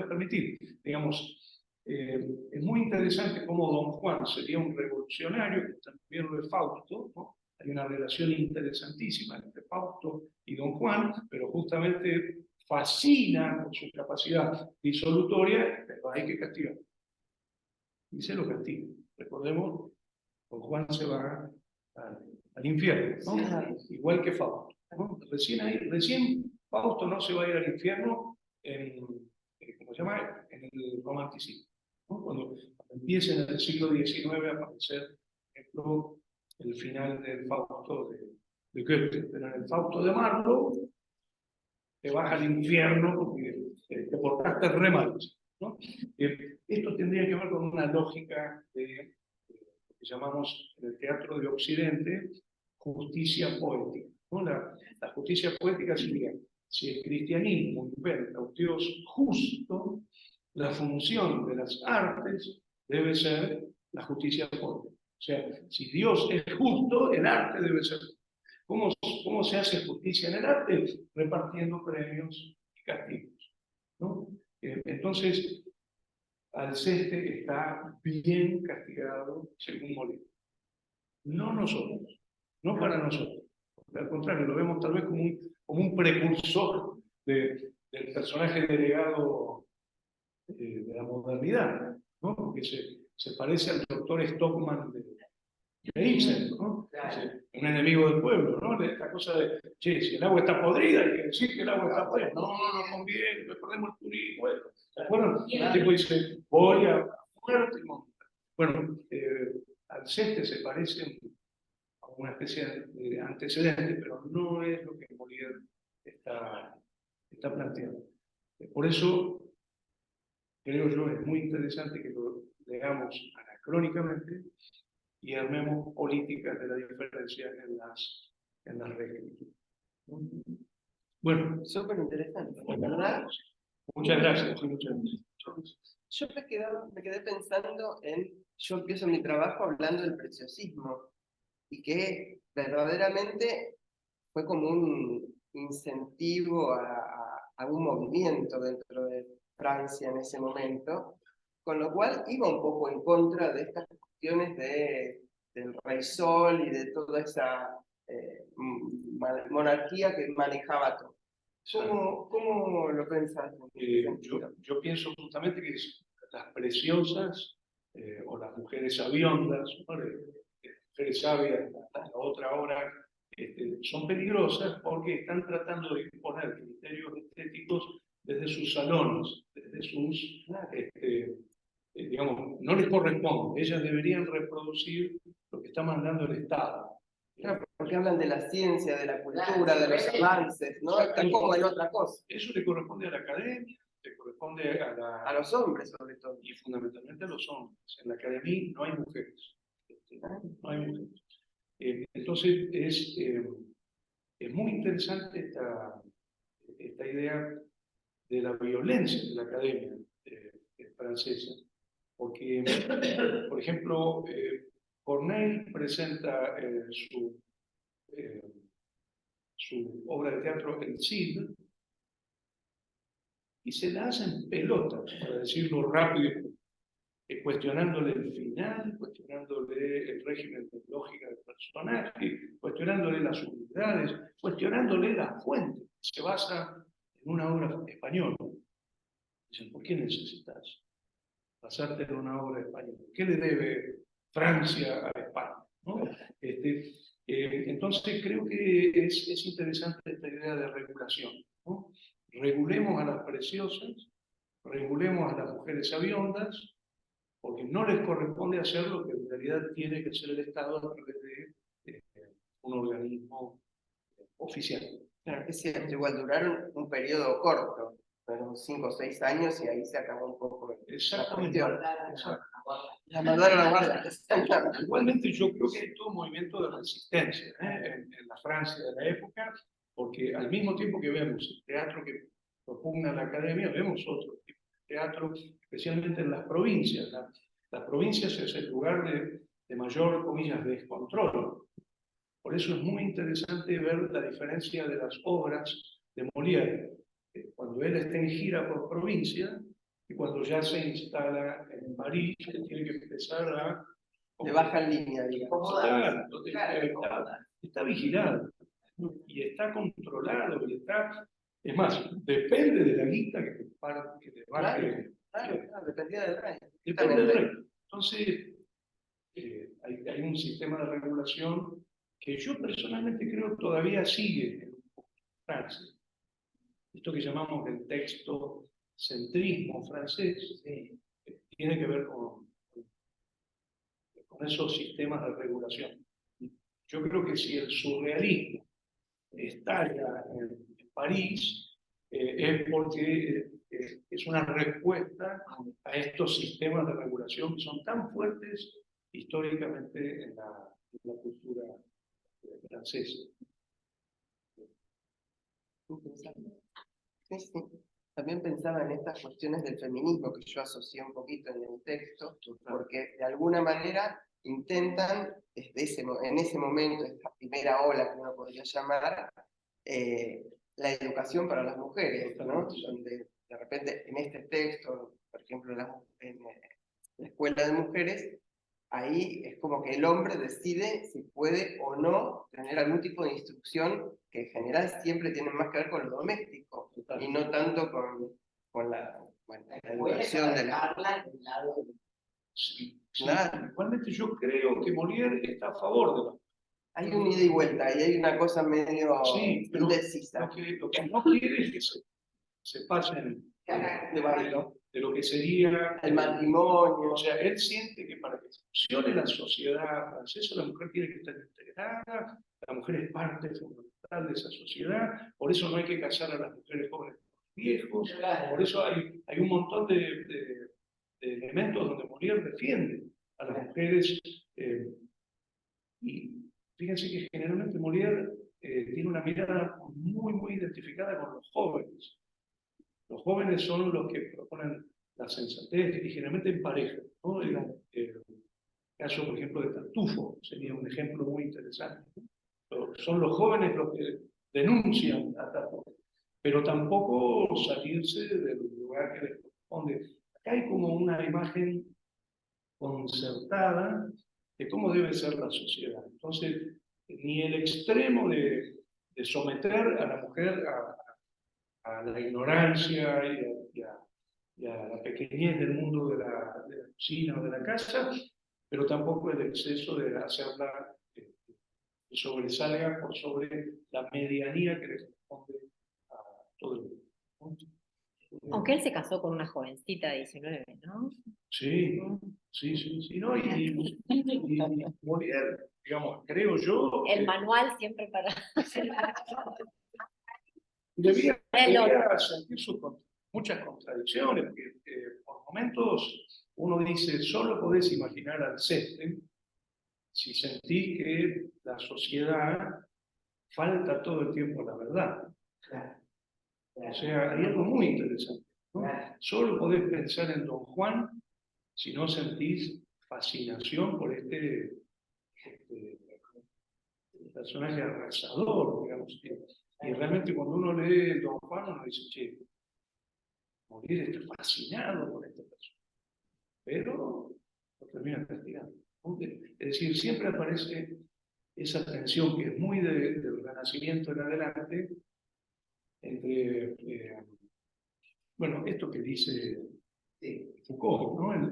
permitir. Digamos, es muy interesante cómo Don Juan sería un revolucionario, que también lo es Fausto, ¿no? Hay una relación interesantísima entre Fausto y Don Juan, pero justamente fascina por su capacidad disolutoria, pero hay que castigarlo. Y se lo castiga. Recordemos, Don Juan se va al infierno, ¿no? Igual que Fausto, ¿no? Recién Fausto no se va a ir al infierno ¿cómo se llama? En el romanticismo, ¿no? Cuando empieza en el siglo XIX a aparecer, por ejemplo, el final del Fausto de Goethe, pero en el Fausto de Marlowe te vas al infierno porque te portaste re mal, ¿no? Esto tendría que ver con una lógica de lo que llamamos en el teatro de Occidente justicia poética, ¿no? La justicia poética sería, si el cristianismo inventa un Dios justo, la función de las artes debe ser la justicia poética. O sea, si Dios es justo, el arte debe ser justo. ¿Cómo se hace justicia en el arte? Repartiendo premios y castigos, ¿no? Entonces, Alceste está bien castigado según Molière. No nosotros, no para nosotros. Al contrario, lo vemos tal vez como un precursor del personaje delegado de la modernidad, ¿no? Porque se parece al doctor Stockman de Ibsen, ¿no? Un enemigo del pueblo, ¿no? Esta cosa de, che, si el agua está podrida, hay que decir que el agua está podrida. No conviene, perdemos el turismo. ¿Se acuerdan? El tipo dice, voy a muerte y monta. Bueno, Alceste se parece a una especie de antecedente, pero no es lo que Molière está planteando. Por eso, creo yo, es muy interesante que lo leamos anacrónicamente y armemos políticas de la diferencia en las reescrituras. Bueno, súper interesante, ¿verdad? muchas gracias. Muchas gracias. Yo me quedé pensando yo empiezo mi trabajo hablando del preciosismo, y que verdaderamente fue como un incentivo a un movimiento dentro de Francia en ese momento, con lo cual iba un poco en contra de estas cuestiones del rey sol y de toda esa monarquía que manejaba todo. ¿Cómo lo pensás? Yo pienso justamente que las preciosas o las mujeres sabiondas, ¿no? Mujeres sabias, a la otra hora, son peligrosas porque están tratando de imponer criterios estéticos desde sus salones, desde sus, digamos, no les corresponde. Ellas deberían reproducir lo que está mandando el Estado. Claro, porque hablan de la ciencia, de la cultura, de los avances, ¿no? Están como en otra cosa. Eso le corresponde a la academia, le corresponde a los hombres, sobre todo. Y fundamentalmente a los hombres. En la academia no hay mujeres. No hay mujeres. Entonces, es muy interesante esta idea de la violencia de la academia francesa. Porque, por ejemplo, Corneille presenta su obra de teatro El Cid y se la hacen pelotas, para decirlo rápido, cuestionándole el final, cuestionándole el régimen de lógica del personaje, cuestionándole las unidades, cuestionándole la fuente. Se basa en una obra española. Dicen, ¿por qué necesitas basarte en una obra española? ¿Qué le debe Francia a España? ¿No? Entonces creo que es interesante esta idea de regulación, ¿no? Regulemos a las preciosas, regulemos a las mujeres sabiondas, porque no les corresponde hacer lo que en realidad tiene que hacer el Estado a través de un organismo oficial. Claro, es cierto, igual duraron un periodo corto, fueron 5 o 6 años y ahí se acabó un poco la cuestión. La mandaron a guardar. Igualmente yo creo que hay todo un movimiento de resistencia en la Francia de la época, porque al mismo tiempo que vemos el teatro que propugna la academia, vemos otro tipo de teatro, especialmente en las provincias. Las provincias es el lugar de mayor, comillas, descontrol. Por eso es muy interesante ver la diferencia de las obras de Molière, cuando él está en gira por provincia y cuando ya se instala en París, que tiene que empezar a... Le baja en línea, digamos. Está vigilado y está controlado y está... Es más, depende de la guita que te baje. Claro, dependía del rey. Depende del rey. Entonces, hay un sistema de regulación que yo personalmente creo todavía sigue en Francia. Esto que llamamos el texto centrismo francés tiene que ver con esos sistemas de regulación. Yo creo que si el surrealismo estalla en París, es porque es una respuesta a estos sistemas de regulación que son tan fuertes históricamente en la cultura francesa. Sí, sí. También pensaba en estas cuestiones del feminismo que yo asocié un poquito en el texto, porque de alguna manera intentan, en ese momento, esta primera ola que uno podría llamar, la educación para las mujeres, ¿no? Donde de repente en este texto, por ejemplo, en la escuela de mujeres, ahí es como que el hombre decide si puede o no tener algún tipo de instrucción que en general siempre tiene más que ver con lo doméstico y no tanto con la educación de la... Sí, Claro. igualmente yo creo que Molière está a favor de la... Hay un ida y vuelta y hay una cosa medio pero indecisa. Lo que no quiere es que se pasen de lo que sería el matrimonio. O sea, él siente que para que funcione la sociedad francesa, la mujer tiene que estar integrada, la mujer es parte fundamental de esa sociedad, por eso no hay que casar a las mujeres jóvenes con los viejos, por eso hay un montón de elementos donde Molière defiende a las mujeres. Y fíjense que generalmente Molière tiene una mirada muy, muy identificada con los jóvenes. Los jóvenes son los que proponen la sensatez y generalmente en pareja, ¿no? El caso, por ejemplo, de Tartufo sería un ejemplo muy interesante. Son los jóvenes los que denuncian a Tartufo, pero tampoco salirse del lugar que les corresponde. Acá hay como una imagen concertada de cómo debe ser la sociedad. Entonces, ni el extremo de someter a la mujer a la ignorancia y a la pequeñez del mundo de la cocina o de la casa, pero tampoco el exceso de hacerla que sobresalga por sobre la medianía que le corresponde a todo el mundo, ¿no? Aunque él se casó con una jovencita de 19, ¿no? Sí, ¿no? Y Molière, digamos, creo yo... El manual siempre para... Debía sentir muchas contradicciones, porque por momentos uno dice, solo podés imaginar al Ceste si sentís que la sociedad falta todo el tiempo a la verdad. O sea, hay algo muy interesante, ¿no? Solo podés pensar en Don Juan si no sentís fascinación por este personaje arrasador, digamos. Y realmente cuando uno lee Don Juan, uno dice, che, Molière está fascinado por esta persona, pero lo termina castigando. Es decir, siempre aparece esa tensión que es muy del Renacimiento en adelante, entre, bueno, esto que dice Foucault, ¿no?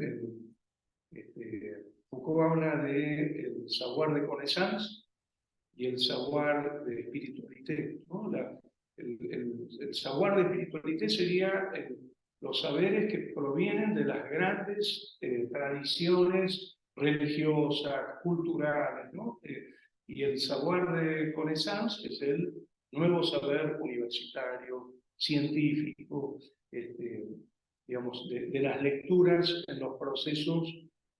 Foucault habla del savoir de connaissance y el savoir de espiritualité, ¿no? El savoir de espiritualité sería los saberes que provienen de las grandes tradiciones religiosas, culturales, ¿no? Y el savoir de connaissance es el nuevo saber universitario, científico, digamos, de las lecturas en los procesos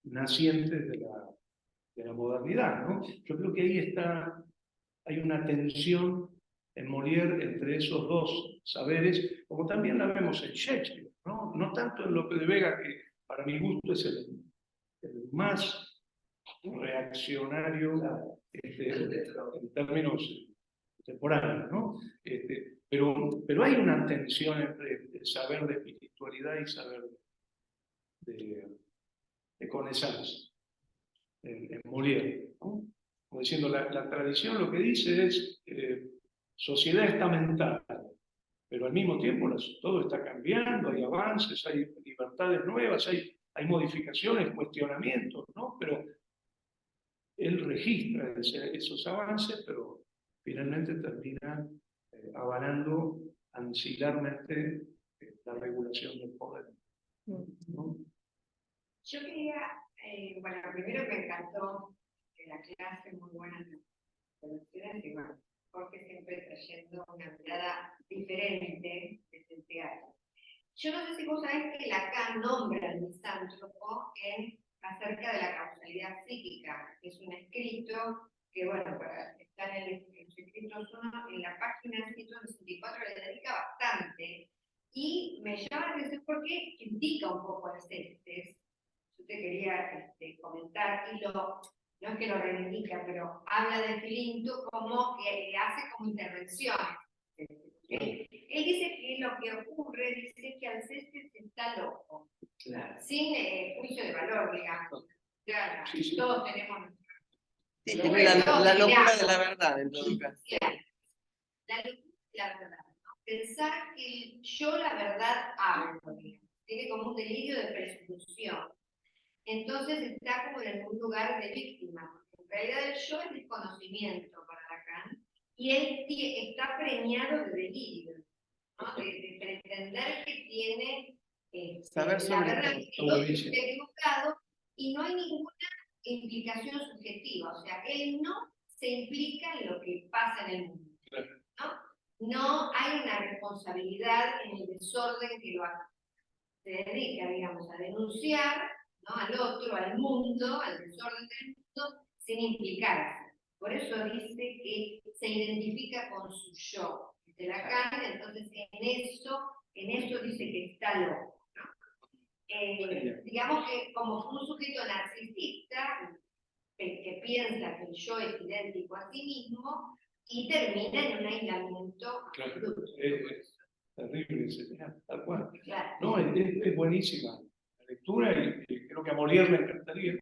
nacientes de la modernidad, ¿no? Yo creo que ahí hay una tensión en Molière entre esos dos saberes, como también la vemos en Shakespeare, ¿no? No tanto en Lope de Vega, que para mi gusto es el más reaccionario en términos contemporáneos, ¿no? Pero hay una tensión entre el saber de espiritualidad y saber de connaissance, en Molière, ¿no? Como diciendo, la tradición lo que dice es, sociedad estamental, pero al mismo tiempo todo está cambiando, hay avances, hay libertades nuevas, hay modificaciones, cuestionamientos, ¿no? Pero él registra esos avances, pero finalmente termina avalando ancilarmente la regulación del poder, ¿no? Yo quería, bueno, primero me encantó que la clase, muy buena de los estudiantes, y bueno, Jorge siempre trayendo una mirada diferente desde el teatro. Yo no sé si vos sabés que Lacan nombra al misántropo acerca de la causalidad psíquica, que es un escrito que, bueno, está en los escritos uno, en la página 164 le dedica bastante, y me llama la atención porque indica un poco las testes. Yo te quería comentar, y no es que lo reivindica, pero habla de Filinto como que hace como intervenciones. Él dice que lo que ocurre, dice que Alcestis está loco, claro, sin juicio de valor, digamos. Claro, sí. Todos tenemos. Sí, tiene la locura de la verdad, en todo caso. Claro, la locura de la verdad, ¿no? Pensar que yo la verdad hablo, tiene como un delirio de presunción. Entonces está como en un lugar de víctima, porque en realidad el yo es desconocimiento para Lacan, y él está preñado de delirio, ¿no? de pretender que tiene saber la verdad, todo. que no está equivocado, y no hay ninguna implicación subjetiva, o sea, él no se implica en lo que pasa en el mundo, ¿no? No hay una responsabilidad en el desorden que lo hace. Se dedica, digamos, a denunciar, ¿no?, al otro, al mundo, al desorden del mundo, sin implicarse. Por eso dice que se identifica con su yo. De Lacan, entonces en eso dice que está loco, ¿no? Digamos que como un sujeto narcisista, que piensa que el yo es idéntico a sí mismo, y termina en un aislamiento absoluto. Terrible enseñanza, tal cual. Claro. No, es buenísima la lectura, y creo que a Molière le encantaría.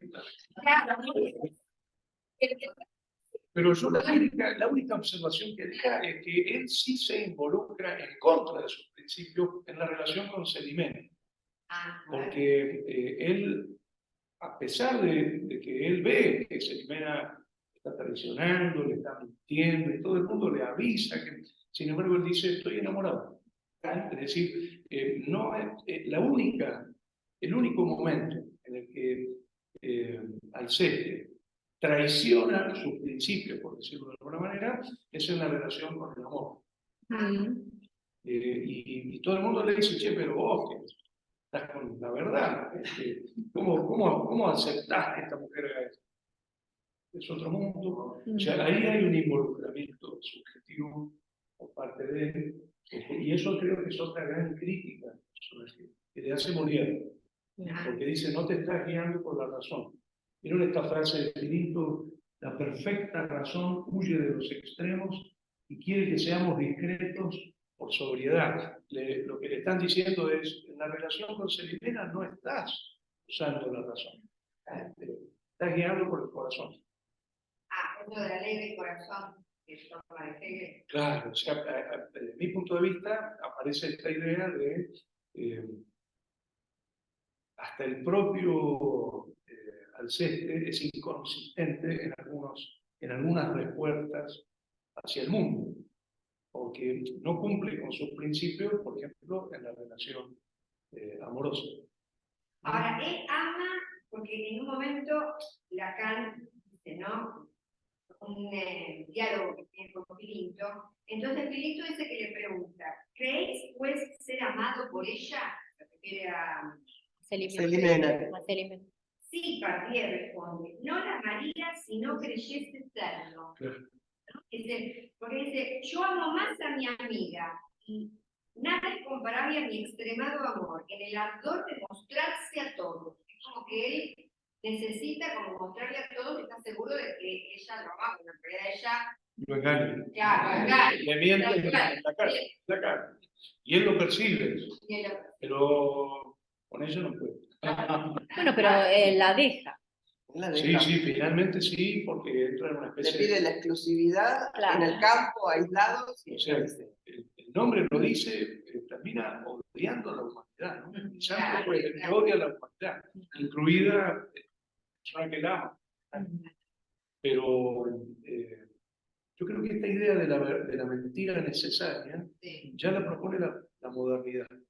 Claro. Pero yo la única observación que deja es que él sí se involucra en contra de sus principios en la relación con Celimena. Porque él, a pesar de que él ve que Celimena está traicionando, le está mintiendo, y todo el mundo le avisa, sin embargo él dice, estoy enamorado. Es decir, no es el único momento en el que Alceste traiciona sus principios, por decirlo de alguna manera, es en la relación con el amor. Y todo el mundo le dice, che, pero vos que estás con la verdad, ¿cómo aceptás que esta mujer haga esto? Es otro mundo. O sea, ahí hay un involucramiento subjetivo por parte de él, y eso creo que es otra gran crítica que le hace Molière, porque dice, no te estás guiando por la razón. Miren esta frase de Filinto: la perfecta razón huye de los extremos y quiere que seamos discretos por sobriedad. Lo que le están diciendo es, en la relación con Celimena no estás usando la razón, estás guiando por el corazón. Eso de la ley del corazón, que es forma de Hegel. Claro, o sea, desde mi punto de vista aparece esta idea de hasta el propio Alceste es inconsistente en algunas respuestas hacia el mundo, porque no cumple con sus principios, por ejemplo, en la relación amorosa. Ahora, él ama, porque en un momento Lacan dice, ¿no?, un diálogo que tiene con Filinto, entonces Filinto dice que le pregunta, ¿creéis pues ser amado por ella? Se refiere a Celimena. Sí, Pardier responde, no la amaría si no creyese serlo. Claro. Porque dice, yo amo más a mi amiga, y nada es comparable a mi extremado amor, en el ardor de mostrarse a todos. Es como que él necesita como mostrarle a todos que está seguro de que ella lo ama, porque en realidad ella, Lo engaña. claro, Le miente en la cara. Y él lo percibe, y él pero con ella no puede. Bueno, pero la deja. La Sí, deja. sí, finalmente sí, porque entra en una Le especie pide la exclusividad Claro. en el campo, aislados, y O sea, ella dice, el nombre lo dice, termina odiando a la humanidad, ¿no? El santo pues, que odia a la humanidad, incluida la persona que la ama. Pero yo creo que esta idea de la mentira necesaria ya la propone la modernidad, ¿no?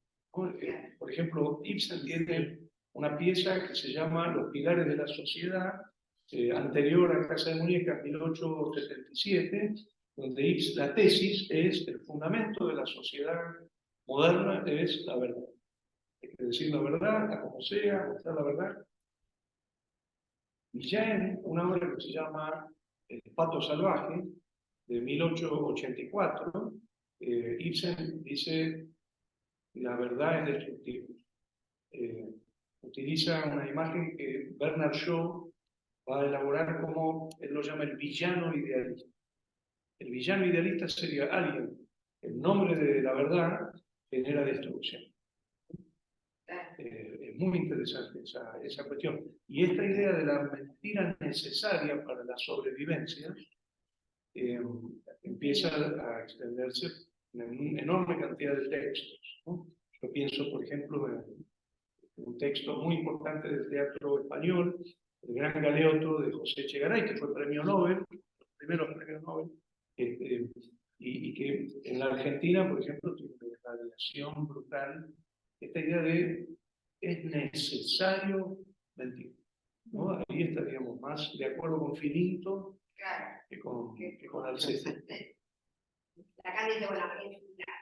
Por ejemplo, Ibsen tiene una pieza que se llama Los pilares de la sociedad, anterior a Casa de Muñecas, 1877, donde la tesis es el fundamento de la sociedad moderna, es la verdad. Hay que decir la verdad, a como sea, mostrar la verdad. Y ya en una obra que se llama El pato salvaje, de 1884, Ibsen dice, la verdad es destructiva. Utiliza una imagen que Bernard Shaw va a elaborar como él lo llama el villano idealista. El villano idealista sería alguien, en nombre de la verdad, genera destrucción. Es muy interesante esa cuestión. Y esta idea de la mentira necesaria para la sobrevivencia empieza a extenderse en una enorme cantidad de textos, ¿no? Yo pienso, por ejemplo, en un texto muy importante del teatro español, El Gran Galeoto de José Echegaray, que fue premio Nobel, los primeros premios Nobel, y que en la Argentina, por ejemplo, tiene una radiación brutal, esta idea de es necesario mentir, ¿no? Ahí estaríamos más de acuerdo con Filinto que con Alceste. Acá dice, bueno,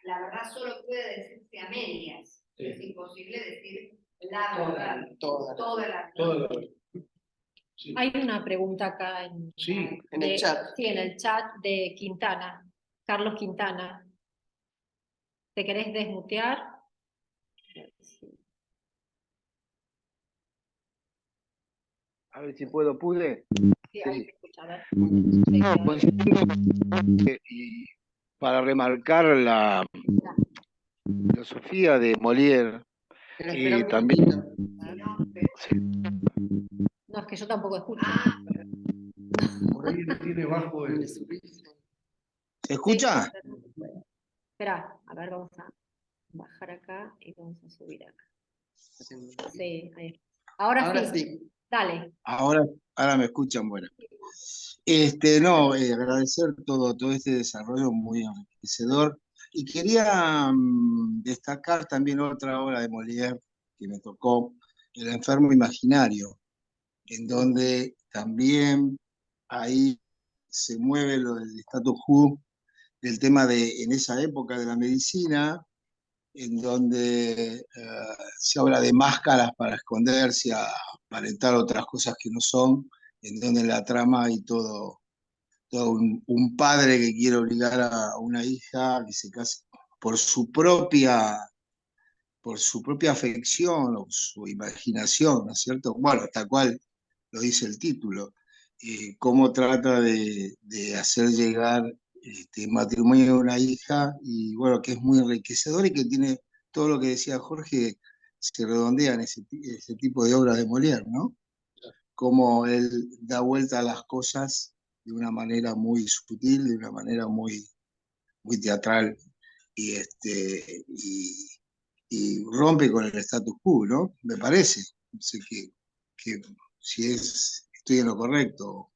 la verdad solo puede decirse a medias. Sí. Es imposible decir la verdad. Toda la Toda la- sí. Hay una pregunta acá Sí, en el chat. Sí, en el chat de Quintana, Carlos Quintana. ¿Te querés desmutear? A ver si pude. Sí, ahí se escucha, a ver. No, considero y para remarcar la filosofía de Molière Pero y espera un también minutito. No, es que yo tampoco escucho. por ahí le tiene bajo el... ¿se escucha? Espera, a ver, vamos a bajar acá y vamos a subir acá. Sí, ahí. Ahora sí. Dale. Ahora me escuchan, bueno. No, agradecer todo este desarrollo muy enriquecedor. Y quería destacar también otra obra de Molière que me tocó, El enfermo imaginario, en donde también ahí se mueve lo del status quo, del tema de, en esa época de la medicina, en donde se habla de máscaras para esconderse, aparentar otras cosas que no son, en donde en la trama hay todo un padre que quiere obligar a una hija que se case por su propia afección o su imaginación, ¿no es cierto? Bueno, tal cual lo dice el título, cómo trata de hacer llegar matrimonio de una hija, y bueno, que es muy enriquecedor y que tiene todo lo que decía Jorge, se redondea en ese tipo de obras de Molière, ¿no? Cómo él da vuelta a las cosas de una manera muy sutil, de una manera muy, muy teatral, y, y rompe con el status quo, ¿no? Me parece. No sé que si estoy en lo correcto.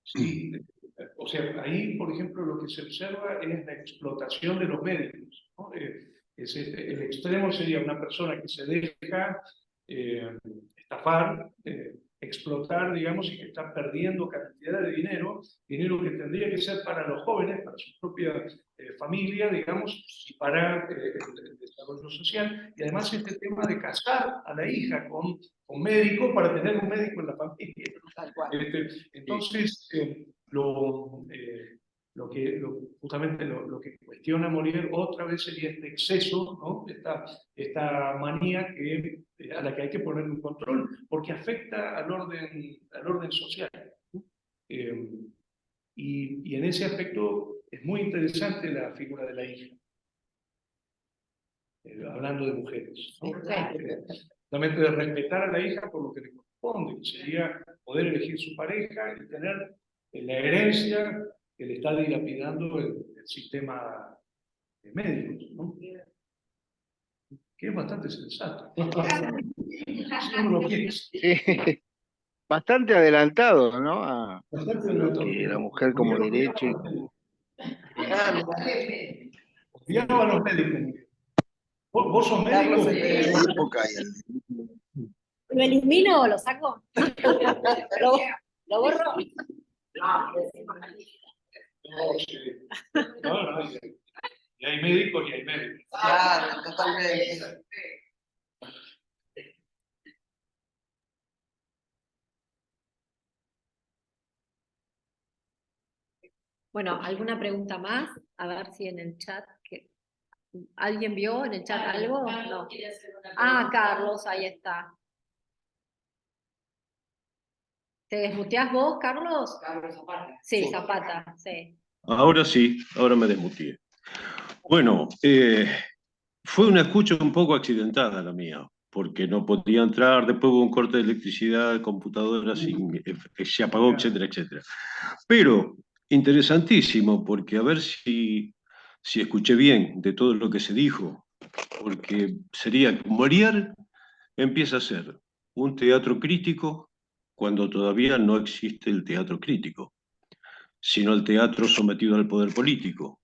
Sí, o sea, ahí, por ejemplo, lo que se observa es la explotación de los médicos, ¿no? El extremo sería una persona que se deja estafar, explotar, digamos, y que está perdiendo cantidad de dinero que tendría que ser para los jóvenes, para su propia familia, digamos, y para el desarrollo social. Y además este tema de casar a la hija con médico para tener un médico en la familia. Entonces, justamente lo que cuestiona Molière otra vez sería este exceso, ¿no? Esta manía a la que hay que poner un control, porque afecta al orden social. Y en ese aspecto es muy interesante la figura de la hija, hablando de mujeres, ¿no? Justamente de respetar a la hija por lo que le corresponde, que sería poder elegir su pareja y tener la herencia que le está dilapidando el sistema médico, ¿no? Que es bastante sensato. Si uno lo piensa. Sí, bastante adelantado, ¿no? A Bastante lo adelantado. que la mujer como derecho. Odiaba a los médicos. ¿Vos sos médico? Carlos, En la época ¿Lo elimino o lo saco? ¿Lo borro? No, y hay médicos y hay médicos. Claro, totalmente. Bueno, ¿alguna pregunta más? A ver si en el chat, ¿alguien vio en el chat algo? No. Ah, Carlos, ahí está. ¿Te desmuteás vos, Carlos? Carlos Zapata. Sí, Zapata, sí. Ahora sí, ahora me desmuteé. Bueno, fue una escucha un poco accidentada la mía, porque no podía entrar, después hubo un corte de electricidad, computadora se apagó, etcétera, etcétera. Pero interesantísimo, porque a ver si escuché bien de todo lo que se dijo, porque sería que Molière empieza a ser un teatro crítico cuando todavía no existe el teatro crítico, sino el teatro sometido al poder político.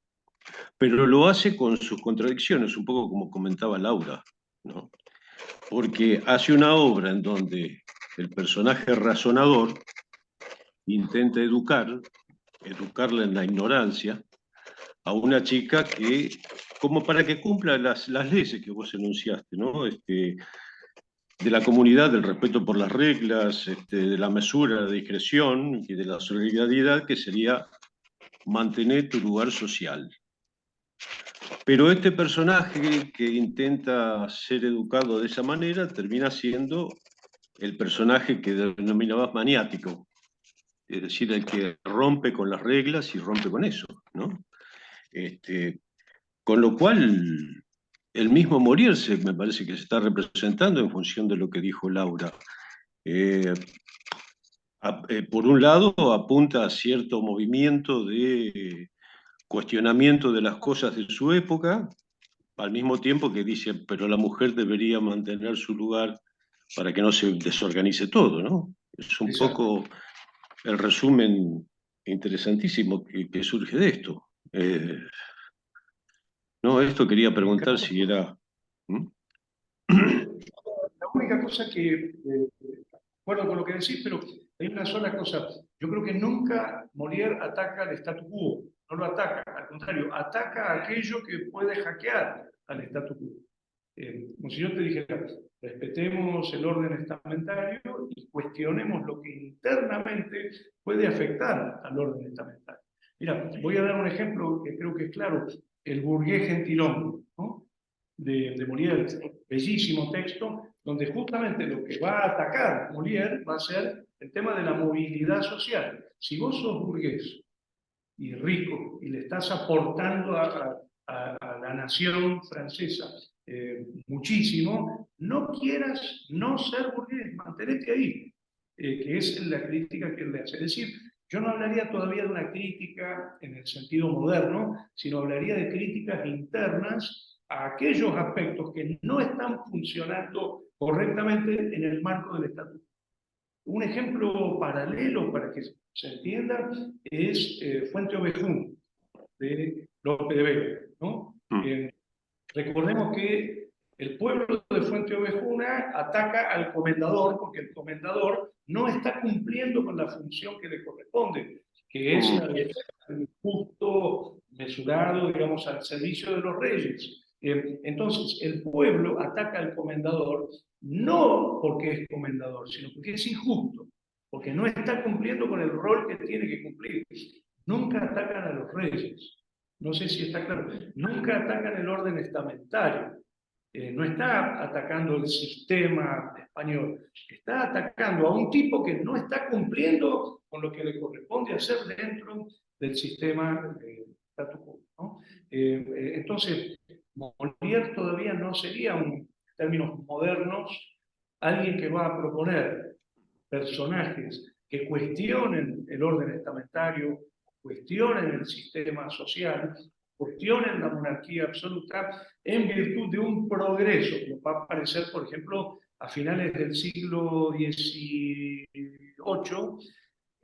Pero lo hace con sus contradicciones, un poco como comentaba Laura, ¿no? Porque hace una obra en donde el personaje razonador intenta educarla en la ignorancia, a una chica que, como para que cumpla las leyes que vos enunciaste, ¿no? De la comunidad, del respeto por las reglas, de la mesura, la discreción y de la solidaridad, que sería mantener tu lugar social. Pero este personaje que intenta ser educado de esa manera termina siendo el personaje que denominabas maniático, es decir, el que rompe con las reglas y rompe con eso, ¿no? Con lo cual, el mismo morirse me parece que se está representando en función de lo que dijo Laura. Por un lado, apunta a cierto movimiento de cuestionamiento de las cosas de su época, al mismo tiempo que dice, pero la mujer debería mantener su lugar para que no se desorganice todo, ¿no? Es un poco el resumen interesantísimo que surge de esto. No, esto quería preguntar si era... ¿Mm? La única cosa que, acuerdo con lo que decís, pero hay una sola cosa. Yo creo que nunca Molière ataca al statu quo, no lo ataca, al contrario, ataca a aquello que puede hackear al statu quo. Como si yo te dijera, respetemos el orden estamentario y cuestionemos lo que internamente puede afectar al orden estamentario. Mira, voy a dar un ejemplo que creo que es claro, el burgués gentilón, ¿no? de Molière, bellísimo texto, donde justamente lo que va a atacar Molière va a ser el tema de la movilidad social. Si vos sos burgués y rico y le estás aportando a la nación francesa muchísimo, no quieras no ser burgués, mantenete ahí, que es la crítica que él le hace. Es decir, yo no hablaría todavía de una crítica en el sentido moderno, sino hablaría de críticas internas a aquellos aspectos que no están funcionando correctamente en el marco del estatuto. Un ejemplo paralelo para que se entienda es Fuente Ovejún, de Lope de Vega, ¿no? Recordemos que el pueblo de Fuente Ovejuna ataca al comendador porque el comendador no está cumpliendo con la función que le corresponde, que es el justo, mesurado, digamos, al servicio de los reyes. Entonces, el pueblo ataca al comendador no porque es comendador, sino porque es injusto, porque no está cumpliendo con el rol que tiene que cumplir. nunca atacan a los reyes. No sé si está claro. Nunca atacan el orden estamentario. No está atacando el sistema español, está atacando a un tipo que no está cumpliendo con lo que le corresponde hacer dentro del sistema statu quo, ¿no? Entonces, Molière todavía no sería, en términos modernos, alguien que va a proponer personajes que cuestionen el orden estamentario, cuestionen el sistema social, cuestionen la monarquía absoluta en virtud de un progreso que va a aparecer, por ejemplo, a finales del siglo XVIII,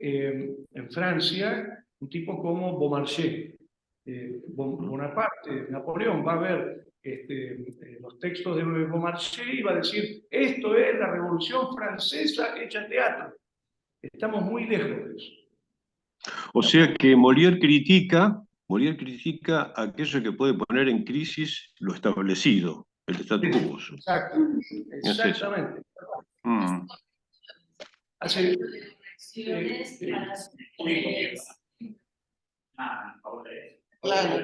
en Francia, un tipo como Beaumarchais. Bonaparte, Napoleón, va a ver los textos de Beaumarchais y va a decir, esto es la Revolución Francesa hecha teatro. Estamos muy lejos de eso. O sea que Molière critica aquello que puede poner en crisis lo establecido, el statu quo. Exacto, exactamente. Hace,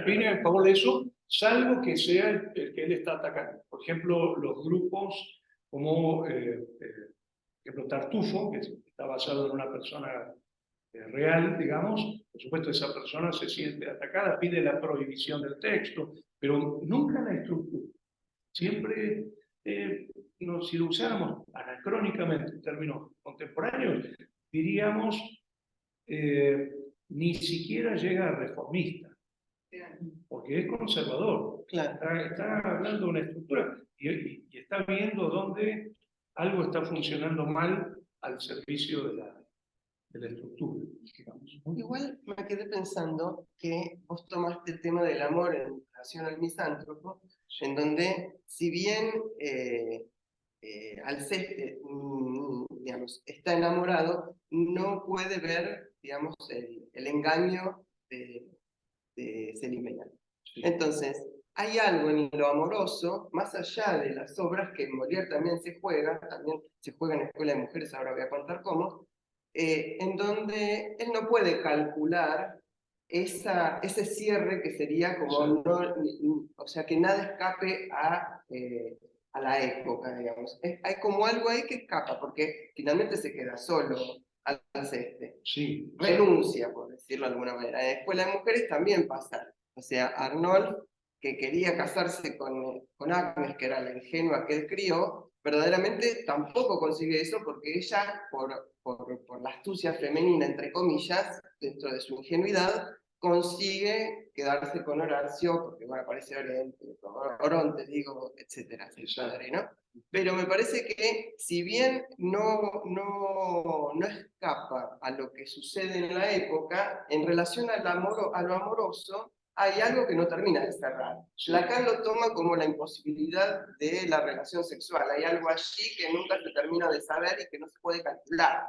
opina en favor de eso, salvo que sea el que él está atacando. Por ejemplo, los grupos como por ejemplo, Tartufo, que está basado en una persona real, digamos, por supuesto esa persona se siente atacada, pide la prohibición del texto, pero nunca la estructura. Siempre, si lo usáramos anacrónicamente en términos contemporáneos, diríamos, ni siquiera llega a reformista, porque es conservador. Claro. Está hablando de una estructura y está viendo dónde algo está funcionando mal al servicio de la estructura, digamos, ¿no? Igual me quedé pensando que vos tomaste el tema del amor en relación al misántropo, en donde, si bien Alceste, digamos, está enamorado, no puede ver, digamos, el engaño de Celimena. Sí. Entonces, hay algo en lo amoroso, más allá de las obras que Molière también se juega en Escuela de Mujeres, ahora voy a contar cómo, en donde él no puede calcular ese cierre que sería como, o sea, que nada escape a la época, digamos. Hay como algo ahí que escapa, porque finalmente se queda solo Alceste. Sí. Renuncia, por decirlo de alguna manera. En la Escuela de Mujeres también pasa. O sea, Arnold, que quería casarse con Agnes, que era la ingenua que él crió, verdaderamente tampoco consigue eso porque ella, por la astucia femenina, entre comillas, dentro de su ingenuidad, consigue quedarse con Horacio, porque bueno, aparece Oronte, digo, etcétera, su padre, ¿no? Pero me parece que, si bien no escapa a lo que sucede en la época, en relación a lo amoroso, hay algo que no termina de cerrar. Lacan lo toma como la imposibilidad de la relación sexual. Hay algo allí que nunca se termina de saber y que no se puede calcular,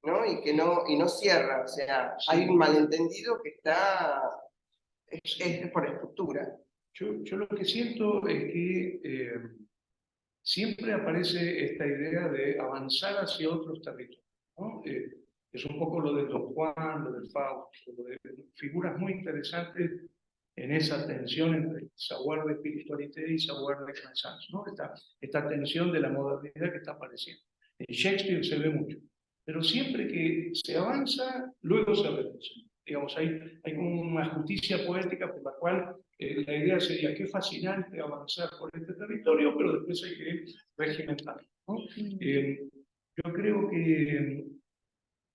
¿no? Y no cierra. O sea, hay un malentendido que es por estructura. Yo lo que siento es que siempre aparece esta idea de avanzar hacia otros territorios, ¿no? Es un poco lo de Don Juan, lo del Fausto, lo de figuras muy interesantes en esa tensión entre savoir de spiritualité y savoir de connaissance, ¿no? Esta tensión de la modernidad que está apareciendo. En Shakespeare se ve mucho, pero siempre que se avanza, luego se reduce. Digamos, hay como una justicia poética por la cual la idea sería qué fascinante avanzar por este territorio, pero después hay que regimentarlo, ¿no? Yo creo que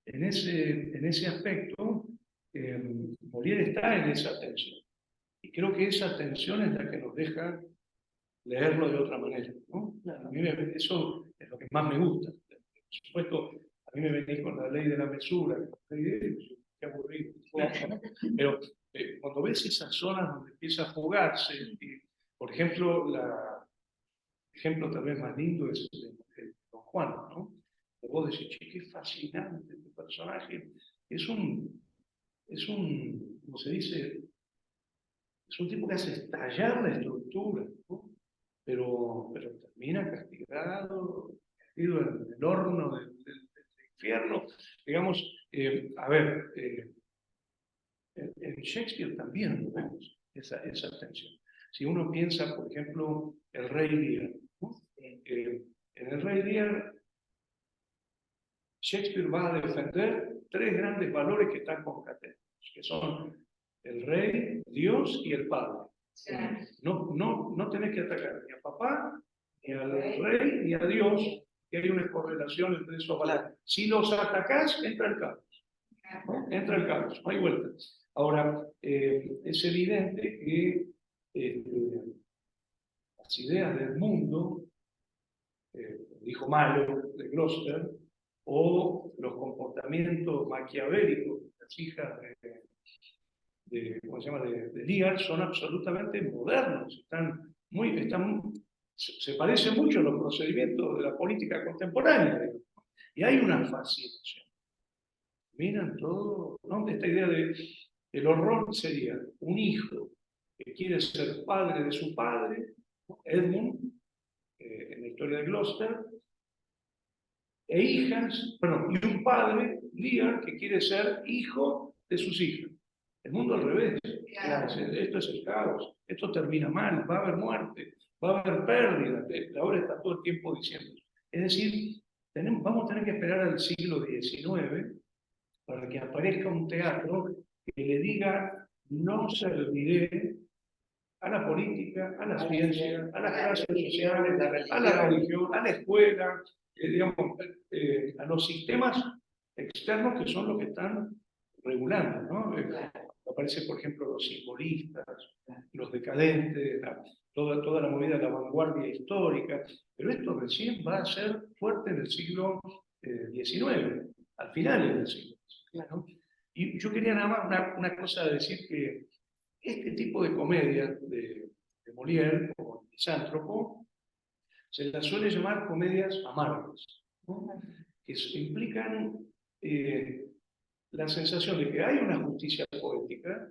en ese aspecto Molière está en esa tensión. Y creo que esa tensión es la que nos deja leerlo de otra manera, ¿no? A mí eso es lo que más me gusta. Por supuesto, a mí me venís con la ley de la mesura, qué aburrido. Pero cuando ves esas zonas donde empieza a jugarse, y, por ejemplo, el ejemplo tal vez más lindo es el de Don Juan, ¿no? Vos decís, che, qué fascinante este personaje. Es un, ¿cómo se dice? Es un tipo que hace estallar la estructura, ¿no? Pero termina castigado en el horno del infierno. Digamos, a ver, en Shakespeare también lo vemos, esa tensión. Si uno piensa, por ejemplo, el Rey Lear, ¿no? En el Rey Lear, Shakespeare va a defender tres grandes valores que están concatenados, que son el rey, Dios y el padre. No tenés que atacar ni a papá, ni al rey, ni a Dios, que hay una correlación entre esos valores. Si los atacás, entra el caos. ¿No? Entra el caos, no hay vuelta. Ahora, es evidente que las ideas del mundo, el hijo malo de Gloucester, o los comportamientos maquiavélicos de las hijas ¿cómo se llama? De Lear, son absolutamente modernos, se parecen mucho a los procedimientos de la política contemporánea, digamos. Y hay una fascinación. Miran todo, ¿no? Esta idea el horror sería un hijo que quiere ser padre de su padre, Edmund, en la historia de Gloucester, y un padre, Lear, que quiere ser hijo de sus hijas. El mundo al revés. Esto es el caos, esto termina mal, va a haber muerte, va a haber pérdida. La obra está todo el tiempo diciendo. Es decir, vamos a tener que esperar al siglo XIX para que aparezca un teatro que le diga: no serviré a la política, a la ciencia, a las clases sociales, a la religión, a la escuela, a los sistemas externos que son los que están regulando, ¿no? Aparece, por ejemplo, los simbolistas, los decadentes, toda la movida de la vanguardia histórica, pero esto recién va a ser fuerte en el siglo XIX, al final del siglo XIX, ¿no? Y yo quería nada más una cosa decir, que este tipo de comedia de Molière, como el Misántropo, se las suele llamar comedias amargas, ¿no? Que implican la sensación de que hay una justicia poética,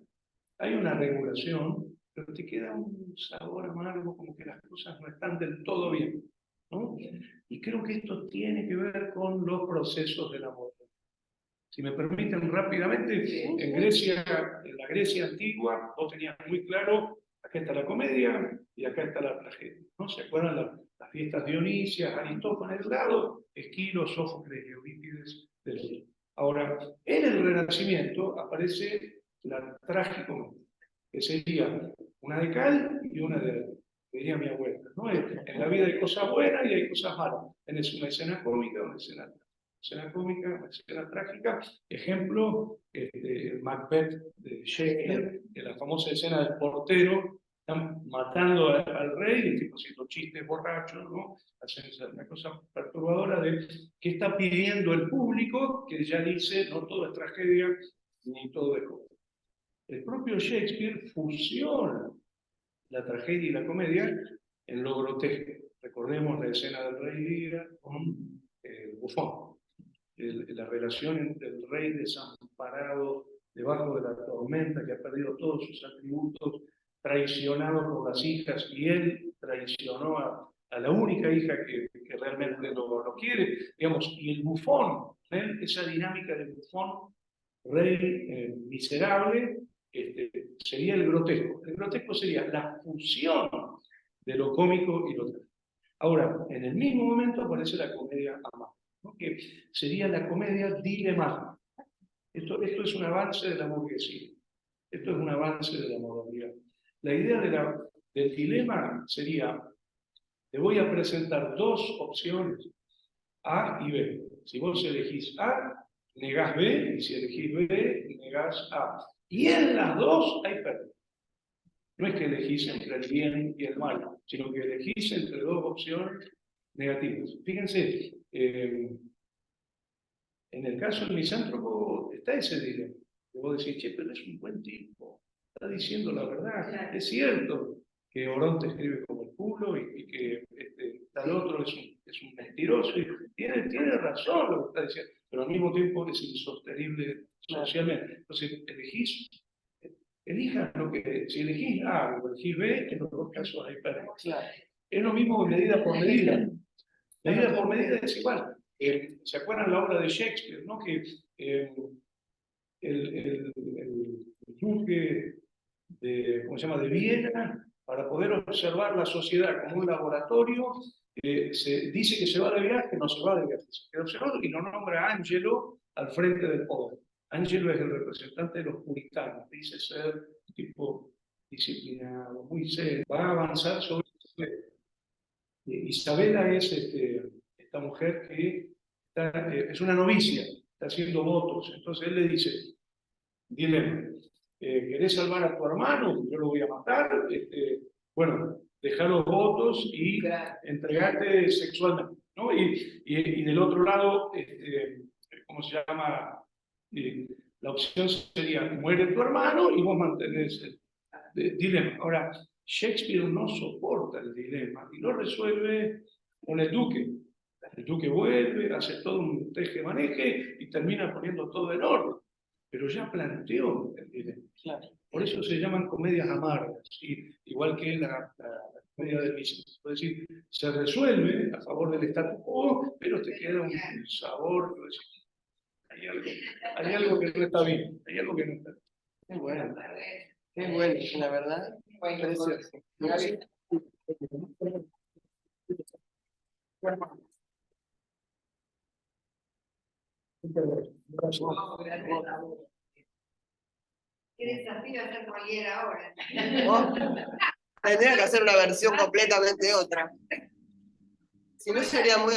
hay una regulación, pero te queda un sabor amargo, como que las cosas no están del todo bien, ¿no? Y creo que esto tiene que ver con los procesos del amor. Si me permiten rápidamente, en Grecia, en la Grecia antigua, vos tenías muy claro: acá está la comedia y acá está la tragedia, ¿no? ¿Se acuerdan las fiestas dionisias, Aristófanes de un lado, Esquilo, Sófocles y Eurípides del otro? Ahora, en el Renacimiento aparece la tragicomedia, que sería una de cal y una de arena, diría mi abuela, ¿no? En la vida hay cosas buenas y hay cosas malas. Tenés una escena cómica, una escena cómica, una escena trágica. Ejemplo, el Macbeth de Shakespeare, de la famosa escena del portero. Están matando al rey, el tipo haciendo chistes borrachos, ¿no? Hacen una cosa perturbadora de qué está pidiendo el público, que ya dice: no todo es tragedia, ni todo es comedia. El propio Shakespeare fusiona la tragedia y la comedia en lo grotesco. Recordemos la escena del Rey Lear con el bufón. La relación entre el rey desamparado, debajo de la tormenta, que ha perdido todos sus atributos, traicionado por las hijas, y él traicionó a la única hija que realmente lo quiere, digamos, y el bufón, esa dinámica del bufón, rey miserable, sería el grotesco. El grotesco sería la fusión de lo cómico y lo trágico. Ahora, en el mismo momento aparece la comedia amable, ¿no? Que sería la comedia dilemática. Esto es un avance de la burguesía. Esto es un avance de la modernidad. La idea del dilema sería: te voy a presentar dos opciones, A y B. Si vos elegís A, negás B, y si elegís B, negás A. Y en las dos hay pérdida. No es que elegís entre el bien y el mal, sino que elegís entre dos opciones negativas. Fíjense, en el caso del Misántropo está ese dilema. Que vos decís: che, pero es un buen tipo, está diciendo la verdad. Es cierto que Oronte escribe como el culo y que tal otro es un mentiroso. Y tiene razón lo que está diciendo, pero al mismo tiempo es insostenible socialmente. Entonces, elijas lo que, si elegís A o elegís B, en los dos casos hay pérdida. Es lo mismo que medida por medida. Medida por medida es igual. ¿Se acuerdan la obra de Shakespeare, ¿no? Que duque de, ¿cómo se llama?, de Viena, para poder observar la sociedad como un laboratorio. Se dice que se va de viaje, no se va de viaje, se queda observando y lo nombra a Angelo al frente del poder. Angelo es el representante de los puritanos, dice ser un tipo disciplinado, muy serio, va a avanzar sobre Isabela es esta mujer que es una novicia, está haciendo votos. Entonces él le dice, dile, ¿querés salvar a tu hermano? Yo lo voy a matar. Bueno, deja los votos y entregate sexualmente, ¿no? Y del otro lado, ¿cómo se llama? La opción sería, muere tu hermano y vos mantenés el dilema. Ahora, Shakespeare no soporta el dilema y lo resuelve con el duque. El duque vuelve, hace todo un teje-maneje y termina poniendo todo en orden. Pero ya planteó el dilema. Por eso se llaman comedias amargas, igual que la comedia de Mises. Es decir, se resuelve a favor del statu quo, pero te queda un sabor. Hay algo que no está bien, hay algo que no está bien. Qué bueno, la verdad, precioso. Qué desafío hacer Molière ahora. Tendría que hacer una versión completamente otra. Si no, sería muy